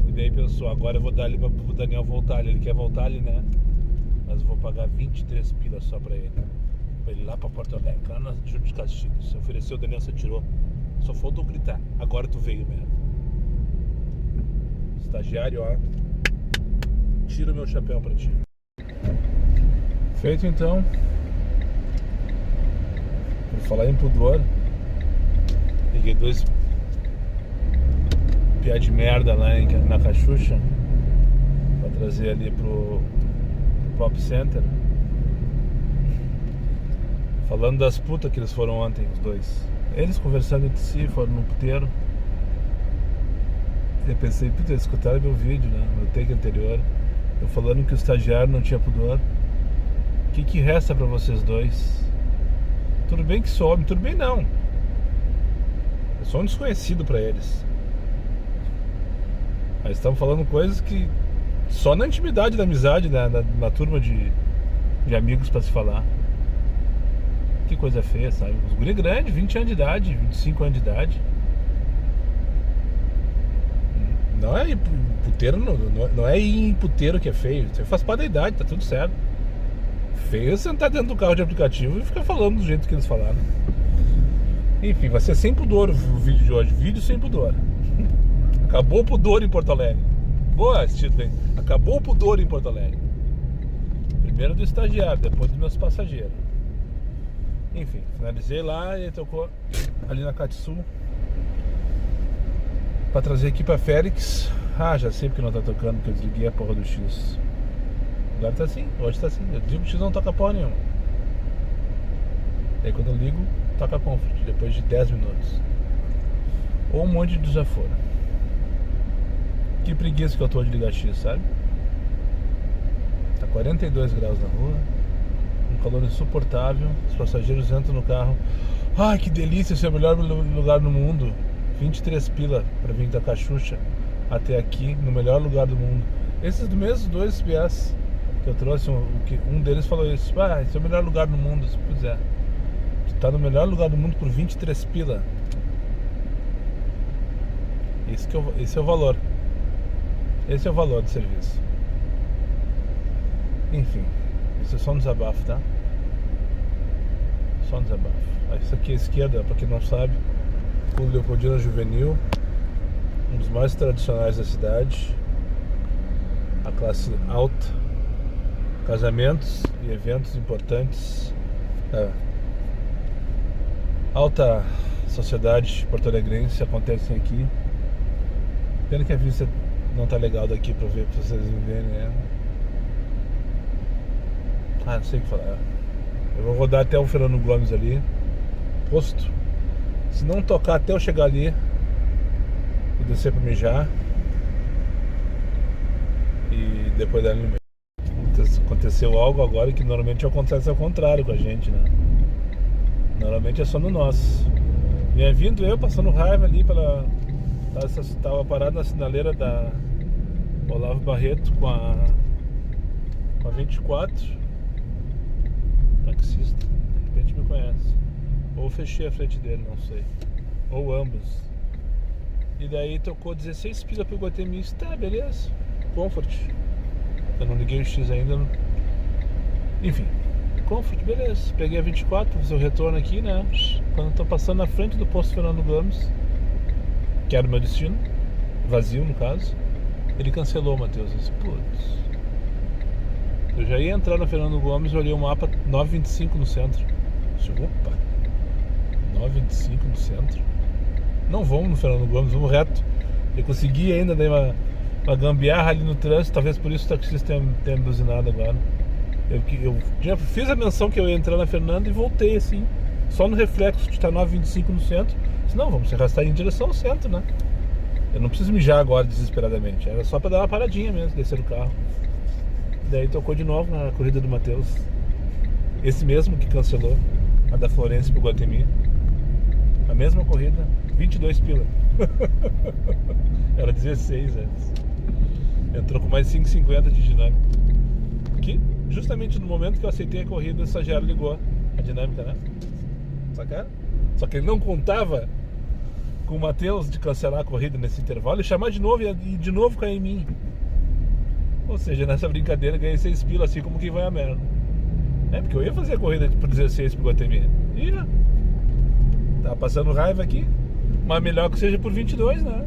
E daí pensou, agora eu vou dar ali pro Daniel voltar ali. Ele quer voltar ali, né? Mas eu vou pagar 23 pilas só pra ele. Pra ele ir lá pra Porto Alegre, lá na Júlio de Castilhos. Se ofereceu, o Daniel, você tirou. Só faltou gritar, agora tu veio, merda. Estagiário, ó, tira o meu chapéu pra ti. Feito então. Vou falar em pudor. Peguei 2 piá de merda lá na Cachucha pra trazer ali pro Pop Center. Falando das putas que eles foram ontem, os dois. Eles conversando entre si, foram no puteiro. Eu pensei, puta, eles escutaram meu vídeo, né? Meu take anterior. Eu falando que o estagiário não tinha pudor. O que resta pra vocês dois? Tudo bem que sou homem, tudo bem não. Eu sou um desconhecido pra eles. Mas estamos falando coisas que só na intimidade da amizade, né? na turma de amigos pra se falar. Que coisa feia, sabe? Os guri grandes, 20 anos de idade, 25 anos de idade. Não é puteiro, não é ir em puteiro que é feio. Você faz parte da idade, tá tudo certo. Feio é sentar dentro do carro de aplicativo e ficar falando do jeito que eles falaram. Enfim, vai ser sem pudor o vídeo de hoje. Vídeo sem pudor. Acabou o pudor em Porto Alegre. Boa esse título, hein? Acabou o pudor em Porto Alegre. Primeiro do estagiário, depois dos meus passageiros. Enfim, finalizei lá e ele tocou ali na Catsul pra trazer aqui pra Félix. Ah, já sei porque não tá tocando, porque eu desliguei a porra do X. Agora tá assim, hoje tá assim. Eu digo que o X não toca porra nenhuma. Aí quando eu ligo, toca Comfort, depois de 10 minutos. Ou um monte de desaforo. Que preguiça que eu tô de ligar X, sabe? Tá 42 graus na rua, um calor insuportável. Os passageiros entram no carro. Ai, que delícia, esse é o melhor lugar no mundo. 23 pila pra vir da Cachucha até aqui, no melhor lugar do mundo. Esses mesmos 2 piás que eu trouxe, um deles falou isso. Ah, esse é o melhor lugar do mundo. Pois é. Tá no melhor lugar do mundo por 23 pila. Esse é o valor. Esse é o valor do serviço. Enfim, isso é só um desabafo, tá? Só um desabafo. Isso aqui à esquerda, pra quem não sabe, Clube Leopoldina Juvenil, um dos mais tradicionais da cidade, a classe alta, casamentos e eventos importantes, alta sociedade porto-alegrense acontecem aqui. Pena que a vista não tá legal daqui pra ver, pra vocês verem, né? Não sei o que falar. Eu vou rodar até o Fernando Gomes ali, posto. Se não tocar até eu chegar ali e descer pra mijar, e depois dar ali no meio. Aconteceu algo agora que normalmente acontece ao contrário com a gente, né? Normalmente é só no nosso. Vinha vindo eu passando raiva ali pela... Tava parado na sinaleira da Olavo Barreto com a 24. Taxista, de repente me conhece. Ou fechei a frente dele, não sei. Ou ambos. E daí trocou 16 pila pro Iguatemi. Tá, beleza. Comfort. Eu não liguei o X ainda. Enfim. Comfort, beleza. Peguei a 24 pra fazer o retorno aqui, né? Quando eu tô passando na frente do posto Fernando Gomes, que era o meu destino, vazio no caso, ele cancelou, Matheus. Eu disse, putz. Eu já ia entrar na Fernando Gomes, olhei o mapa 9h25 no centro. Eu disse, opa, 9h25 no centro. Não vamos no Fernando Gomes, vamos reto. Eu consegui ainda dar uma gambiarra ali no trânsito, talvez por isso o taxista tenha buzinado agora. Eu já fiz a menção que eu ia entrar na Fernando e voltei assim, só no reflexo de estar 9h25 no centro. Disse, não, vamos se arrastar em direção ao centro, né? Eu não preciso mijar agora desesperadamente, era só pra dar uma paradinha mesmo, descer do carro. Daí tocou de novo na corrida do Matheus. Esse mesmo que cancelou a da Florência pro Iguatemi. A mesma corrida, 22 pila. Era 16 antes. Entrou com mais 5,50 de dinâmica. Que justamente no momento que eu aceitei a corrida, o estagiário ligou a dinâmica, né? Sacaram? Só que ele não contava com o Matheus de cancelar a corrida nesse intervalo e chamar de novo e de novo cair em mim. Ou seja, nessa brincadeira ganhei 6 pila, assim como quem vai a merda. É, porque eu ia fazer a corrida por 16 pro Guatemi. Ia. Tava passando raiva aqui. Mas melhor que seja por 22, né?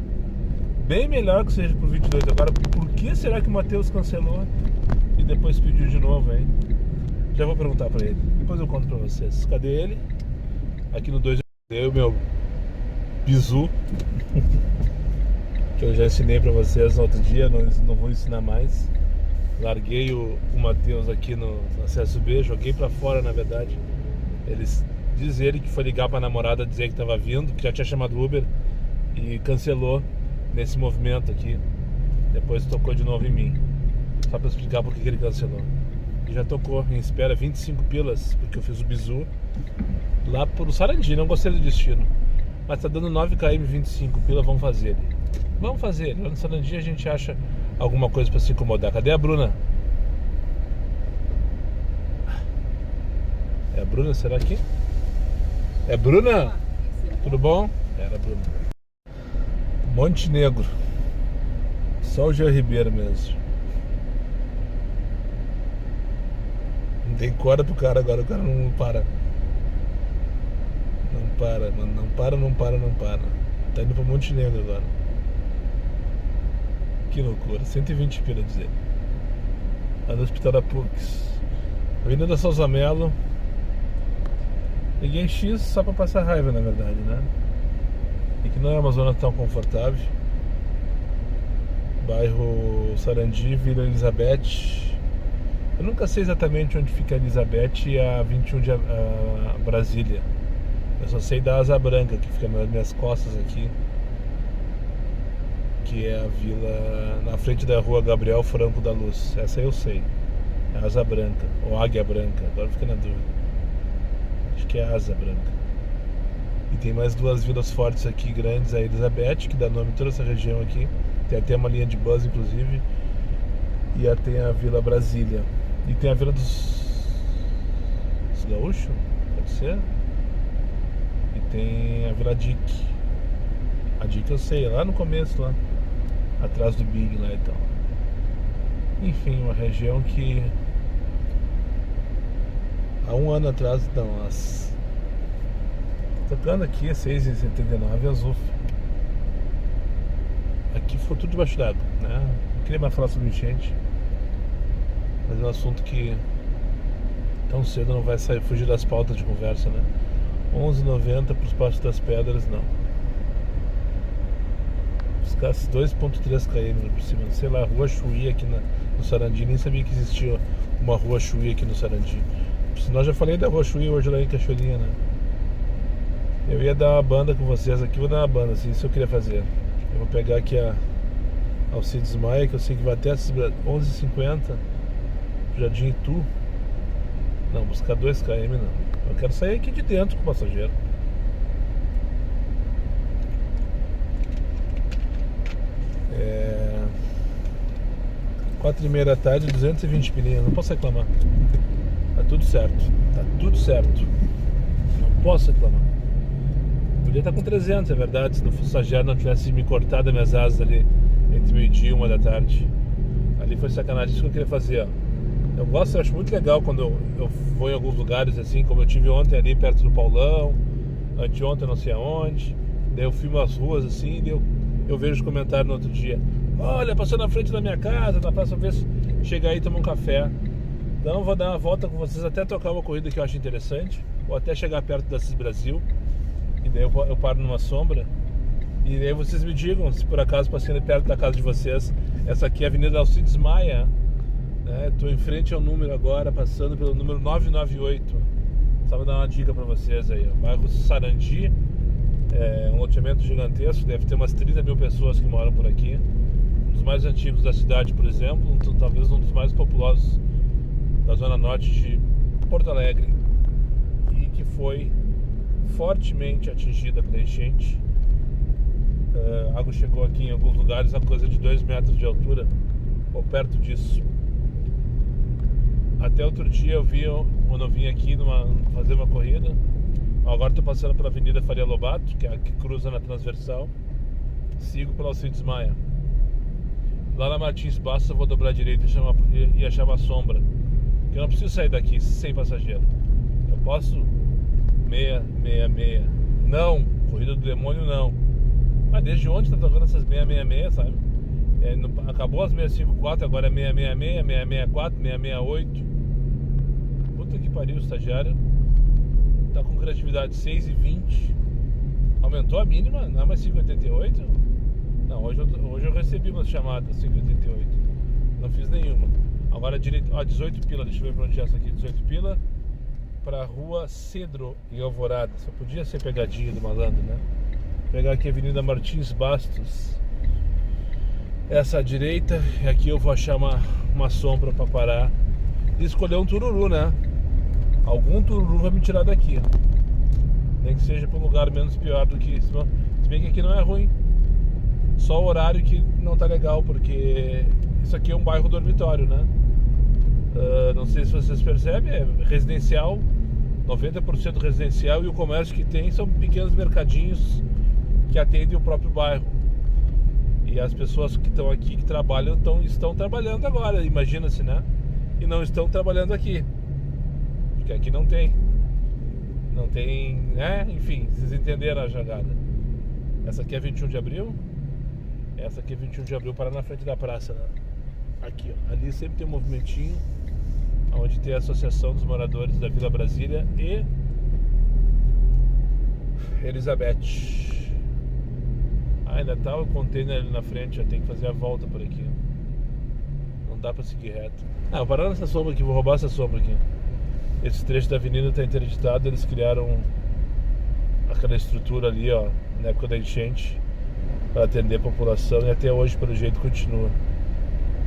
Bem melhor que seja por 22. Agora, por que será que o Matheus cancelou e depois pediu de novo, hein? Já vou perguntar pra ele. Depois eu conto pra vocês. Cadê ele? Aqui no 2 eu meu bizu. Que eu já ensinei pra vocês no outro dia, não vou ensinar mais. Larguei o Matheus aqui no acesso B, joguei pra fora, na verdade. Diz ele que foi ligar pra namorada dizer que tava vindo, que já tinha chamado Uber e cancelou nesse movimento aqui. Depois tocou de novo em mim, só pra explicar por que ele cancelou. E já tocou em espera 25 pilas, porque eu fiz o bizu lá pro Sarandi, não gostei do destino. Mas tá dando 9 km 25 pila, vamos fazer ele. Vamos fazer ele. Lá no Sarandi a gente acha alguma coisa pra se incomodar. Cadê a Bruna? É a Bruna, será que? É Bruna? Tudo bom? Era a Bruna. Montenegro. Só o Jean Ribeiro mesmo. Não tem corda pro cara agora, o cara não para. Não para, mano. Não para. Tá indo pra Montenegro agora. Que loucura. 120 pila dizer. Lá no Hospital da PUC. Avenida Souza Melo. Peguei X só pra passar raiva, na verdade, né? E que não é uma zona tão confortável. Bairro Sarandi, Vila Elizabeth. Eu nunca sei exatamente onde fica a Elizabeth e a 21 de Brasília. Eu só sei da Asa Branca, que fica nas minhas costas aqui. Que é a vila na frente da rua Gabriel Franco da Luz. Essa eu sei. É a Asa Branca, ou Águia Branca, agora fica na dúvida. Acho que é a Asa Branca. E tem mais duas vilas fortes aqui, grandes, a Elizabeth, que dá nome a toda essa região aqui. Tem até uma linha de bus, inclusive. E tem a Vila Brasília. E tem a Vila dos Gaúchos? Pode ser? tem a Vila Dick. A Dick eu sei, lá no começo, lá atrás do Big lá e tal. Enfim, uma região que há um ano atrás, não, tocando aqui, 6,79 azul. Aqui foi tudo debaixo d'água, né? Não queria mais falar sobre enchente, mas é um assunto que tão cedo não vai fugir das pautas de conversa, né? 11,90 para os Passos das Pedras, não. Buscasse 2,3 km por cima, sei lá, Rua Chuí aqui no Sarandi. Nem sabia que existia uma Rua Chuí aqui no Sarandi. Senão já falei da Rua Chuí hoje lá em Cachoeirinha, né? Eu ia dar uma banda com vocês aqui, vou dar uma banda, assim, isso eu queria fazer. Eu vou pegar aqui a Alcides Maia, que eu sei que vai até 11h50, Jardim Itu. Não, buscar 2 km não. Eu quero sair aqui de dentro com o passageiro. É... 4h30 da tarde, 220 pilinhas, não posso reclamar. Tá tudo certo, tá tudo certo. Não posso reclamar. Podia estar com 300, é verdade, se o passageiro não tivesse me cortado as minhas asas ali entre meio-dia e 1 da tarde. Ali foi sacanagem, isso que eu queria fazer, ó. Eu acho muito legal quando eu vou em alguns lugares assim, como eu tive ontem ali perto do Paulão, anteontem não sei aonde. Daí eu filmo as ruas assim, daí eu vejo os comentários no outro dia: olha, passou na frente da minha casa, na próxima vez chegar aí e tomar um café. Então vou dar uma volta com vocês até tocar uma corrida que eu acho interessante, ou até chegar perto da CIS Brasil. E daí eu paro numa sombra. E daí vocês me digam se por acaso passando perto da casa de vocês. Essa aqui é a Avenida Alcides Maia. Estou em frente ao número agora, passando pelo número 998. Só vou dar uma dica para vocês aí, ó. Bairro Sarandi, um loteamento gigantesco, deve ter umas 30 mil pessoas que moram por aqui. Um dos mais antigos da cidade, por exemplo, talvez um dos mais populosos da zona norte de Porto Alegre, e que foi fortemente atingida pela enchente. A água chegou aqui em alguns lugares a coisa de 2 metros de altura, ou perto disso. Até outro dia eu vi, quando eu vim aqui fazer uma corrida. Agora estou passando pela Avenida Faria Lobato, que é a que cruza na transversal. Sigo pela Alcides Maia. Lá na Martins Bastos eu vou dobrar a direita e achar uma sombra. Eu não preciso sair daqui sem passageiro. Eu posso 666. Não, corrida do demônio não. Mas desde onde está tocando essas 666, sabe? Acabou as 654, agora é 666, 664, 668. Puta que pariu, o estagiário tá com criatividade 6,20. Aumentou a mínima, não é mais 5,88? Não, hoje eu recebi umas chamadas 5,88. Não fiz nenhuma. Agora direito, 18 pila, deixa eu ver pra onde é essa aqui. 18 pila pra Rua Cedro, em Alvorada. Só podia ser pegadinha do malandro, né? Pegar aqui a Avenida Martins Bastos, essa à direita, e aqui eu vou achar uma sombra pra parar e escolher um tururu, né? Algum tururu vai me tirar daqui, nem que seja para um lugar menos pior do que... Se bem que aqui não é ruim, só o horário que não tá legal, porque isso aqui é um bairro dormitório, né? Não sei se vocês percebem, é residencial, 90% residencial, e o comércio que tem são pequenos mercadinhos que atendem o próprio bairro. E as pessoas que estão aqui, que trabalham, estão trabalhando agora, imagina-se, né? E não estão trabalhando aqui, porque aqui não tem, né? Enfim, vocês entenderam a jogada. Essa aqui é 21 de abril. Essa aqui é 21 de abril, para na frente da praça, né? Aqui, ó. Ali sempre tem um movimentinho, onde tem a Associação dos Moradores da Vila Brasília e Elizabeth. Ainda tá o container ali na frente, já tem que fazer a volta por aqui. Não dá pra seguir reto. Vou parar nessa sombra aqui, vou roubar essa sombra aqui. Esse trecho da avenida tá interditado, eles criaram aquela estrutura ali, ó, na época da enchente, para atender a população, e até hoje, pelo jeito, continua.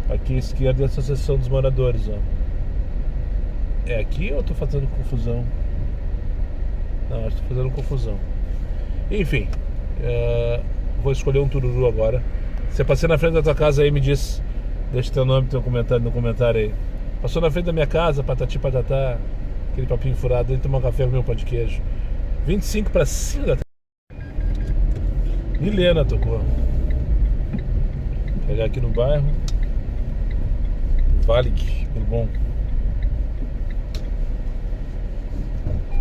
Aqui à esquerda é a Associação dos Moradores, ó. É aqui ou eu tô fazendo confusão? Não, acho que tô fazendo confusão. Enfim, vou escolher um tururu agora. Você passei na frente da tua casa aí, me diz, deixa teu nome, teu comentário no comentário aí. Passou na frente da minha casa, patati patatá, aquele papinho furado, vem tomar um café com meu pão de queijo. 25 para 5 da tarde. Milena tocou. Vou pegar aqui no bairro Valig, Bourbon.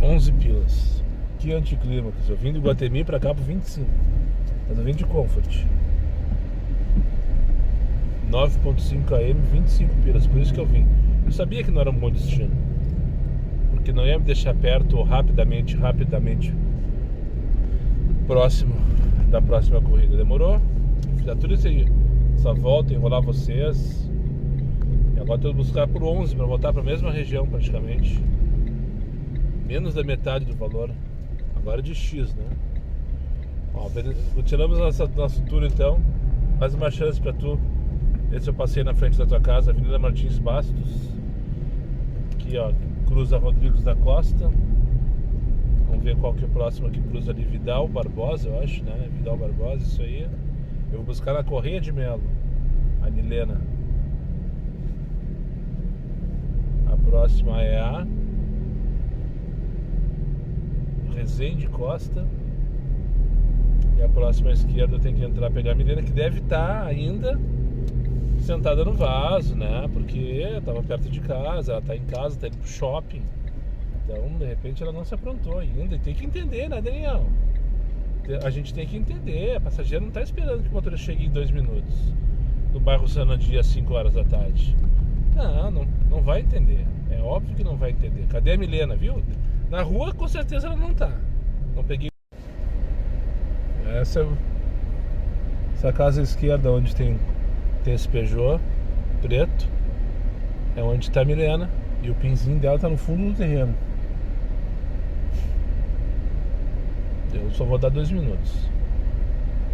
11 pilas. Que anticlímax. Eu vim do Iguatemi pra cá por 25. Mas eu vim de Comfort. 9.5 km, 25 pilas. Por isso que eu vim. Eu sabia que não era um bom destino, porque não ia me deixar perto ou rapidamente próximo da próxima corrida. Demorou. Fiz tudo essa volta, enrolar vocês. E agora estou buscar por 11 para voltar para a mesma região praticamente. Menos da metade do valor. Agora de X, né? Ó, continuamos nosso tour então. Mais uma chance para tu. Esse eu passei na frente da tua casa, Avenida Martins Bastos. Aqui ó, cruza Rodrigos da Costa. Vamos ver qual que é o próximo que cruza ali, Vidal Barbosa, eu acho, né? Vidal Barbosa, isso aí. Eu vou buscar na Correia de Melo, a Milena. A próxima é a Resende Costa. E a próxima à esquerda eu tenho que entrar, pegar a Milena, que deve estar ainda sentada no vaso, né? Porque estava perto de casa, ela está em casa, está indo pro shopping. Então, de repente, ela não se aprontou ainda. E tem que entender, né, Daniel? A gente tem que entender. A passageira não está esperando que o motorista chegue em 2 minutos no bairro Sanandi às 5 horas da tarde. Não vai entender. É óbvio que não vai entender. Cadê a Milena, viu? Na rua, com certeza, ela não tá. Não peguei. Essa casa à esquerda, onde tem esse Peugeot preto, é onde está a Milena. E o pinzinho dela tá no fundo do terreno. Eu só vou dar 2 minutos.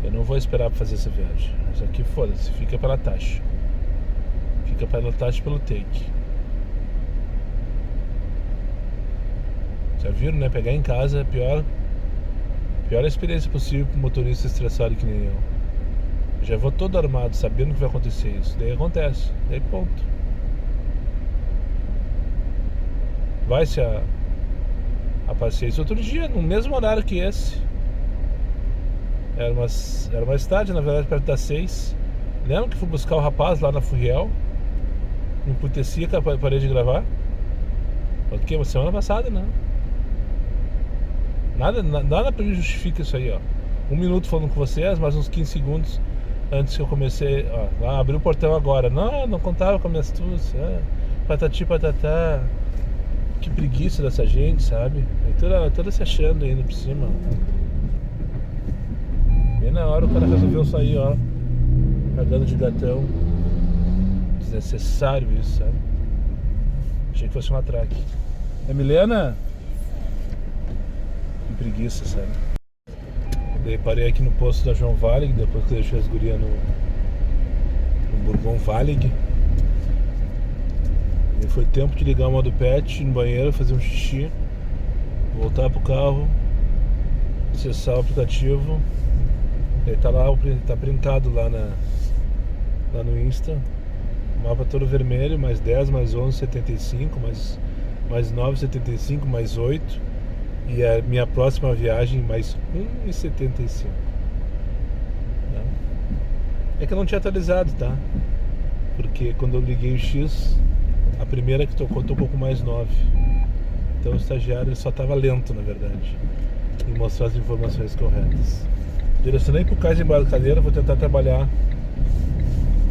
Eu não vou esperar pra fazer essa viagem. Isso aqui, foda-se, fica pela taxa. Fica pela taxa pelo take. Já viram, né? Pegar em casa é a pior experiência possível pro motorista estressado que nem eu. Eu já vou todo armado, sabendo que vai acontecer isso. Daí acontece. Daí ponto. Vai-se a passeio. Outro dia, no mesmo horário que esse. Era mais tarde, na verdade, perto das 6. Lembra que fui buscar o rapaz lá na Furriel? Me emputecia que eu parei de gravar. Porque uma semana passada, né? Nada pra mim justifica isso aí, ó. 1 minuto falando com vocês, mais uns 15 segundos antes que eu comecei. Ó, abri o portão agora. Não contava com a minha astúcia. Patati patatá. Que preguiça dessa gente, sabe? Toda se achando ainda por cima. Bem na hora o cara resolveu sair, ó, cagando de gatão. Desnecessário isso, sabe? Achei que fosse um atraque. É Milena? Que preguiça, sabe? Daí parei aqui no posto da João Valig, depois que eu deixei as gurias no Bourbon Valig. E foi tempo de ligar o modo pet, ir no banheiro, fazer um xixi, voltar pro carro, acessar o aplicativo. Ele tá lá, tá printado lá no Insta. O mapa todo vermelho, mais 10, mais 11, 75, mais 9, 75, mais 8. E a minha próxima viagem, mais 1,75. É que eu não tinha atualizado, tá? Porque quando eu liguei o X, a primeira que tocou com mais 9. Então o estagiário só estava lento, na verdade, em mostrar as informações corretas. Direcionei para o cais de embarcadeira, vou tentar trabalhar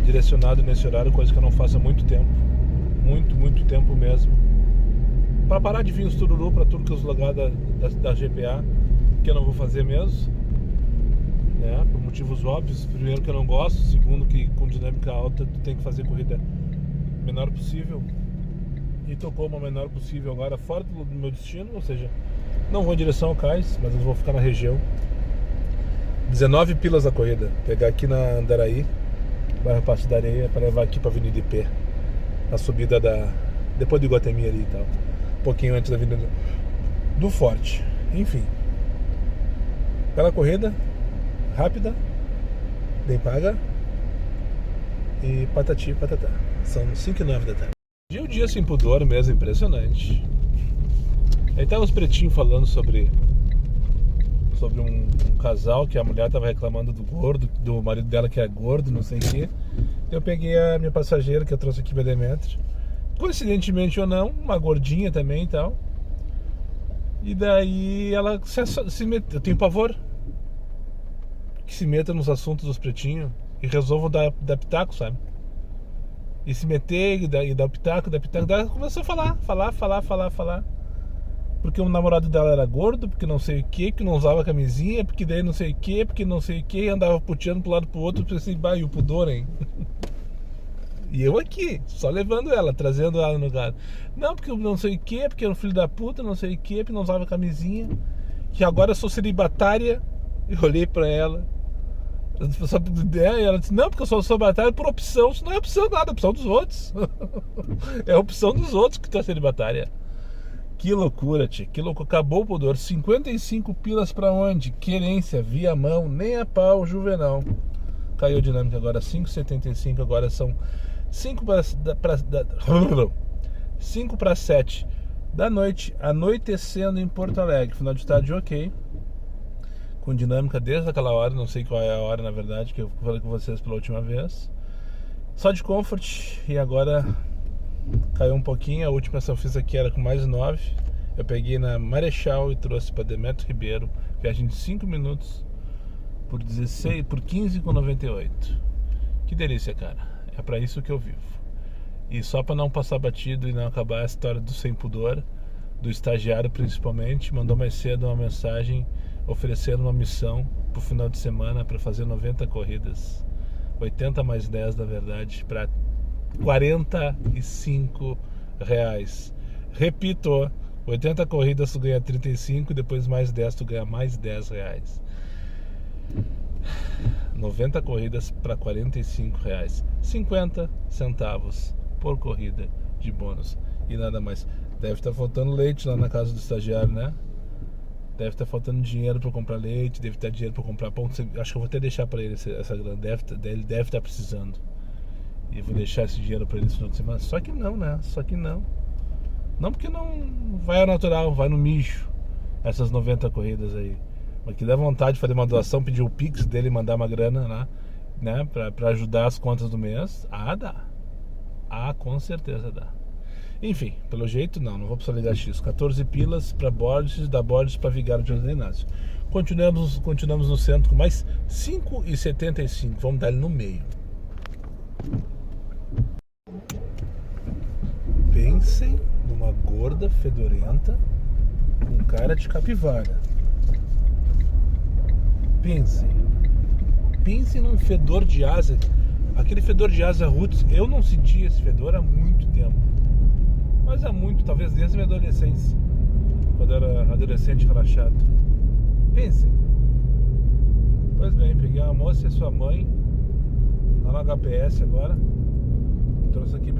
direcionado nesse horário, coisa que eu não faço há muito tempo. Muito tempo mesmo. Para parar de vir os tururu para tudo que os lugares da GPA, que eu não vou fazer mesmo, né? Por motivos óbvios. Primeiro, que eu não gosto. Segundo, que com dinâmica alta tu tem que fazer corrida menor possível. E tocou uma menor possível agora fora do meu destino, ou seja, não vou em direção ao cais, mas eu vou ficar na região. 19 pilas a corrida. Pegar aqui na Andaraí, bairro Passo da Areia, para levar aqui para Avenida IP, a subida depois do Iguatemi ali e tal, um pouquinho antes da Avenida do Forte. Enfim, pela corrida rápida, bem paga e patati patatá. São 5h09 da tarde. E o dia sem pudor mesmo, impressionante. Aí tá os pretinhos falando sobre sobre um casal que a mulher estava reclamando do gordo, do marido dela que é gordo, não sei o quê. Eu peguei a minha passageira, que eu trouxe aqui para Demetrio, coincidentemente ou não, uma gordinha também e tal. E daí ela se mete, eu tenho pavor que se meta nos assuntos dos pretinhos e resolva dar pitaco, sabe? E se meter e dar pitaco, daí ela começou a falar. Porque o namorado dela era gordo, porque não sei o que não usava camisinha, porque daí não sei o que, porque não sei o que, andava puteando pro lado pro outro, pensei, bah, e o pudor, hein? E eu aqui, só levando ela, trazendo ela no lugar. Não, porque eu não sei o que, porque era um filho da puta, não sei o que, porque não usava camisinha, que agora eu sou celibatária. Eu olhei pra ela, e ela disse, não, porque eu sou celibatária por opção. Isso não é opção nada, é opção dos outros. É a opção dos outros que tu é celibatária. Que loucura, tia, que loucura. Acabou o pudor. 55 pilas pra onde? Querência, via mão, nem a pau, Juvenal. Caiu a dinâmica agora, 5h75, agora são 5 para 7 da noite, anoitecendo em Porto Alegre. Final de tarde, ok. Com dinâmica desde aquela hora, não sei qual é a hora na verdade, que eu falei com vocês pela última vez. Só de comfort, e agora caiu um pouquinho. A última que eu fiz aqui era com mais 9. Eu peguei na Marechal e trouxe para Demetrio Ribeiro, viagem de 5 minutos por 15,98. Que delícia, cara. É para isso que eu vivo. E só para não passar batido e não acabar a história do sem pudor, do estagiário principalmente, mandou mais cedo uma mensagem oferecendo uma missão pro final de semana para fazer 90 corridas, 80 mais 10 na verdade, para R$45. Repito, 80 corridas tu ganha 35, depois mais 10 tu ganha mais R$10. 90 corridas para R$45, 50 centavos por corrida de bônus e nada mais. Deve estar faltando leite lá na casa do estagiário, né? Deve estar faltando dinheiro para comprar leite, deve ter dinheiro para comprar pão. Acho que eu vou até deixar para ele essa grana. Ele deve estar precisando. E vou deixar esse dinheiro para ele no final de semana. Só que não, né? Só que não. Não, porque não vai ao natural, vai no mijo. Essas 90 corridas aí. Mas que dá vontade de fazer uma doação, pedir o Pix dele e mandar uma grana lá, né? Pra ajudar as contas do mês. Ah, dá. Ah, com certeza dá. Enfim, pelo jeito não vou precisar ligar X. 14 pilas para Borges, da Borges para Vigário de José Inácio. Continuamos no centro com mais 5,75. Vamos dar ele no meio. Pensem numa gorda fedorenta com cara de capivara. Pensem num fedor de asa. Aquele fedor de asa roots, eu não sentia esse fedor há muito tempo. Mas há muito, talvez desde a minha adolescência, quando eu era adolescente relaxado. Pensem. Pois bem, peguei a moça e sua mãe lá no HPS agora. Trouxe aqui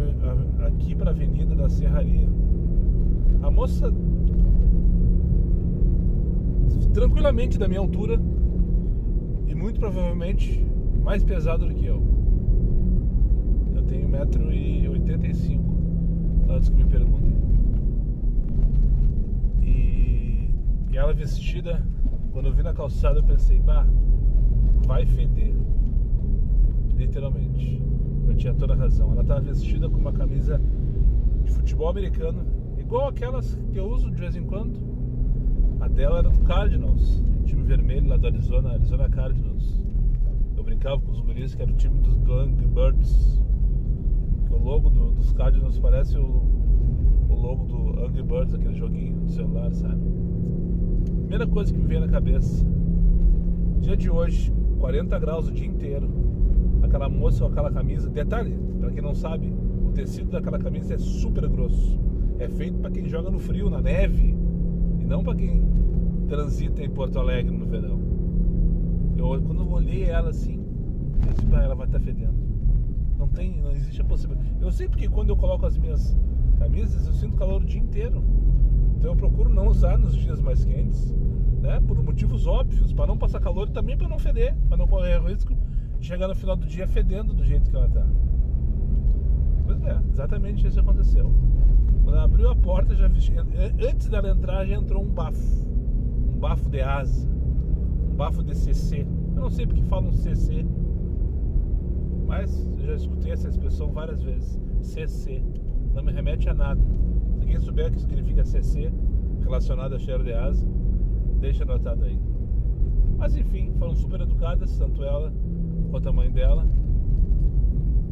para a Avenida da Serraria. A moça tranquilamente da minha altura e muito provavelmente mais pesado do que eu. Eu tenho 1,85 m, antes que me perguntem. E ela vestida, quando eu vi na calçada eu pensei, bah, vai feder. Literalmente. Eu tinha toda a razão. Ela estava vestida com uma camisa de futebol americano, igual aquelas que eu uso de vez em quando. A dela era do Cardinals, time vermelho lá do Arizona Cardinals. Eu brincava com os guris que era o time do Angry Birds. O logo dos Cardinals parece o logo do Angry Birds, aquele joguinho do celular, sabe? Primeira coisa que me veio na cabeça. Dia de hoje, 40 graus o dia inteiro. Aquela moça com aquela camisa. Detalhe, pra quem não sabe, o tecido daquela camisa é super grosso. É feito pra quem joga no frio, na neve, e não pra quem transita em Porto Alegre no verão. Quando eu olhei ela assim, eu disse, ela vai estar fedendo. Não existe a possibilidade. Eu sei porque quando eu coloco as minhas camisas, eu sinto calor o dia inteiro. Então eu procuro não usar nos dias mais quentes, né? Por motivos óbvios, para não passar calor e também para não feder, para não correr o risco de chegar no final do dia fedendo do jeito que ela tá. Pois é, exatamente isso aconteceu. Quando ela abriu a porta, antes dela entrar, já entrou um bafo de asa. bafo de CC. Eu não sei porque falam CC, mas eu já escutei essa expressão várias vezes. CC. Não me remete a nada. Se alguém souber o que significa CC, relacionado a cheiro de asa, deixa anotado aí. Mas enfim, foram super educadas, tanto ela quanto a mãe dela.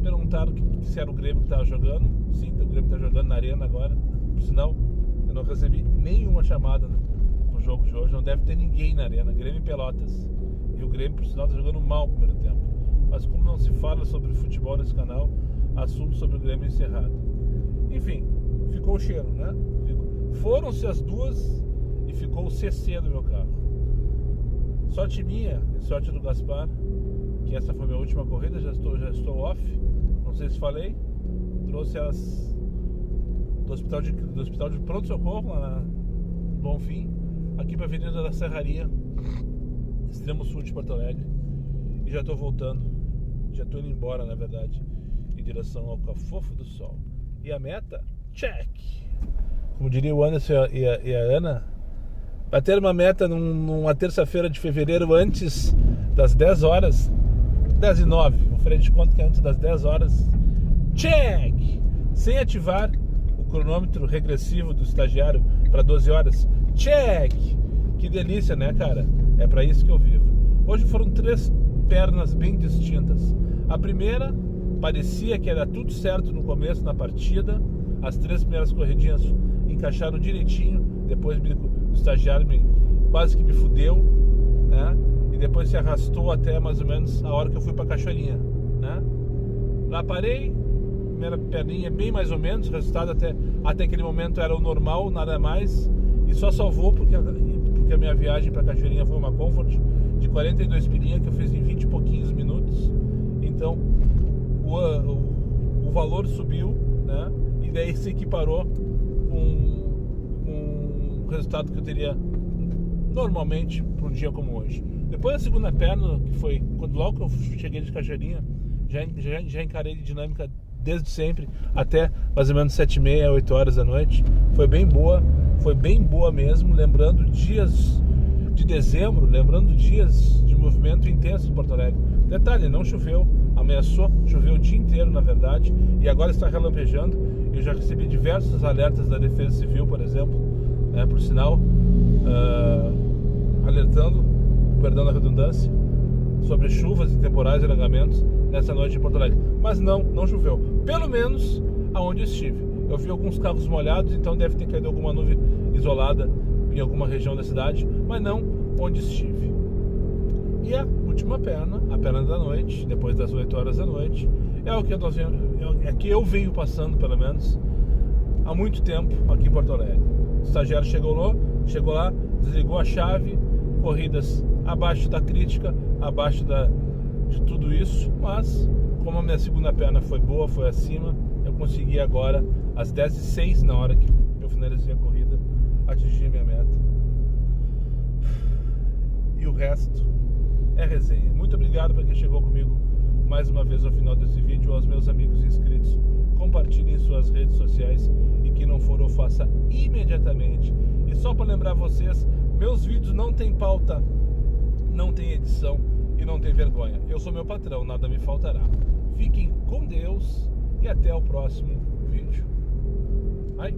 Perguntaram se era o Grêmio que estava jogando. Sim, o Grêmio está jogando na arena agora. Por sinal, eu não recebi nenhuma chamada no jogo de hoje. Não deve ter ninguém na arena. Grêmio e Pelotas. E o Grêmio, por sinal, está jogando mal no primeiro tempo. Mas como não se fala sobre futebol nesse canal, assunto sobre o Grêmio encerrado. Enfim, ficou o cheiro, né? Foram-se as duas e ficou o CC do meu carro. Sorte minha e sorte do Gaspar, que essa foi minha última corrida, já estou off. Não sei se falei. Trouxe elas do hospital de pronto-socorro lá na Bonfim, aqui para a Avenida da Serraria, extremo sul de Porto Alegre. E já estou voltando, já estou indo embora, na verdade, em direção ao Cafofo do Sol. E a meta? Check! Como diria o Anderson e a Ana, bater uma meta numa terça-feira de fevereiro antes das 10 horas, 10h09, vou fazer de conta que é antes das 10 horas, check! Sem ativar o cronômetro regressivo do estagiário para 12 horas, check! Que delícia, né, cara? É para isso que eu vivo. Hoje foram 3 pernas bem distintas. A primeira parecia que era tudo certo no começo, na partida. As 3 primeiras corridinhas encaixaram direitinho. Depois o estagiário quase que me fudeu, né? E depois se arrastou até mais ou menos a hora que eu fui pra Cachoeirinha, né? Lá parei, primeira perninha bem mais ou menos. O resultado até aquele momento era o normal, nada mais. E só salvou porque a minha viagem pra Cachoeirinha foi uma Comfort de 42 pilinha que eu fiz em 20 e pouquinhos minutos. Então o valor subiu, né? E daí se equiparou com o resultado que eu teria normalmente para um dia como hoje. Depois da segunda perna, que foi logo que eu cheguei de Cachoeirinha, já encarei de dinâmica desde sempre até mais ou menos 7h30, 8 horas da noite. Foi bem boa mesmo, lembrando dias de dezembro, lembrando dias de movimento intenso em Porto Alegre. Detalhe, não choveu, ameaçou, choveu o dia inteiro na verdade, e agora está relampejando. Eu já recebi diversos alertas da Defesa Civil, por exemplo, por sinal, alertando, perdão da redundância, sobre chuvas e temporais e alagamentos nessa noite em Porto Alegre. Mas não choveu, pelo menos aonde eu estive. Eu vi alguns carros molhados, então deve ter caído alguma nuvem isolada em alguma região da cidade, mas não onde estive. E a última perna, a perna da noite, depois das 8 horas da noite, é o que eu venho passando, pelo menos, há muito tempo aqui em Porto Alegre. O estagiário chegou lá, desligou a chave, corridas abaixo da crítica, abaixo de tudo isso, mas como a minha segunda perna foi boa, foi acima, eu consegui agora, às 10h06, na hora que eu finalizei a corrida, atingir a minha meta. E o resto é resenha. Muito obrigado para quem chegou comigo mais uma vez ao final desse vídeo. Aos meus amigos inscritos, compartilhem em suas redes sociais, e quem não for, eu faça imediatamente. E só para lembrar vocês, meus vídeos não tem pauta, não tem edição e não tem vergonha. Eu sou meu patrão, nada me faltará. Fiquem com Deus e até o próximo vídeo. Ai.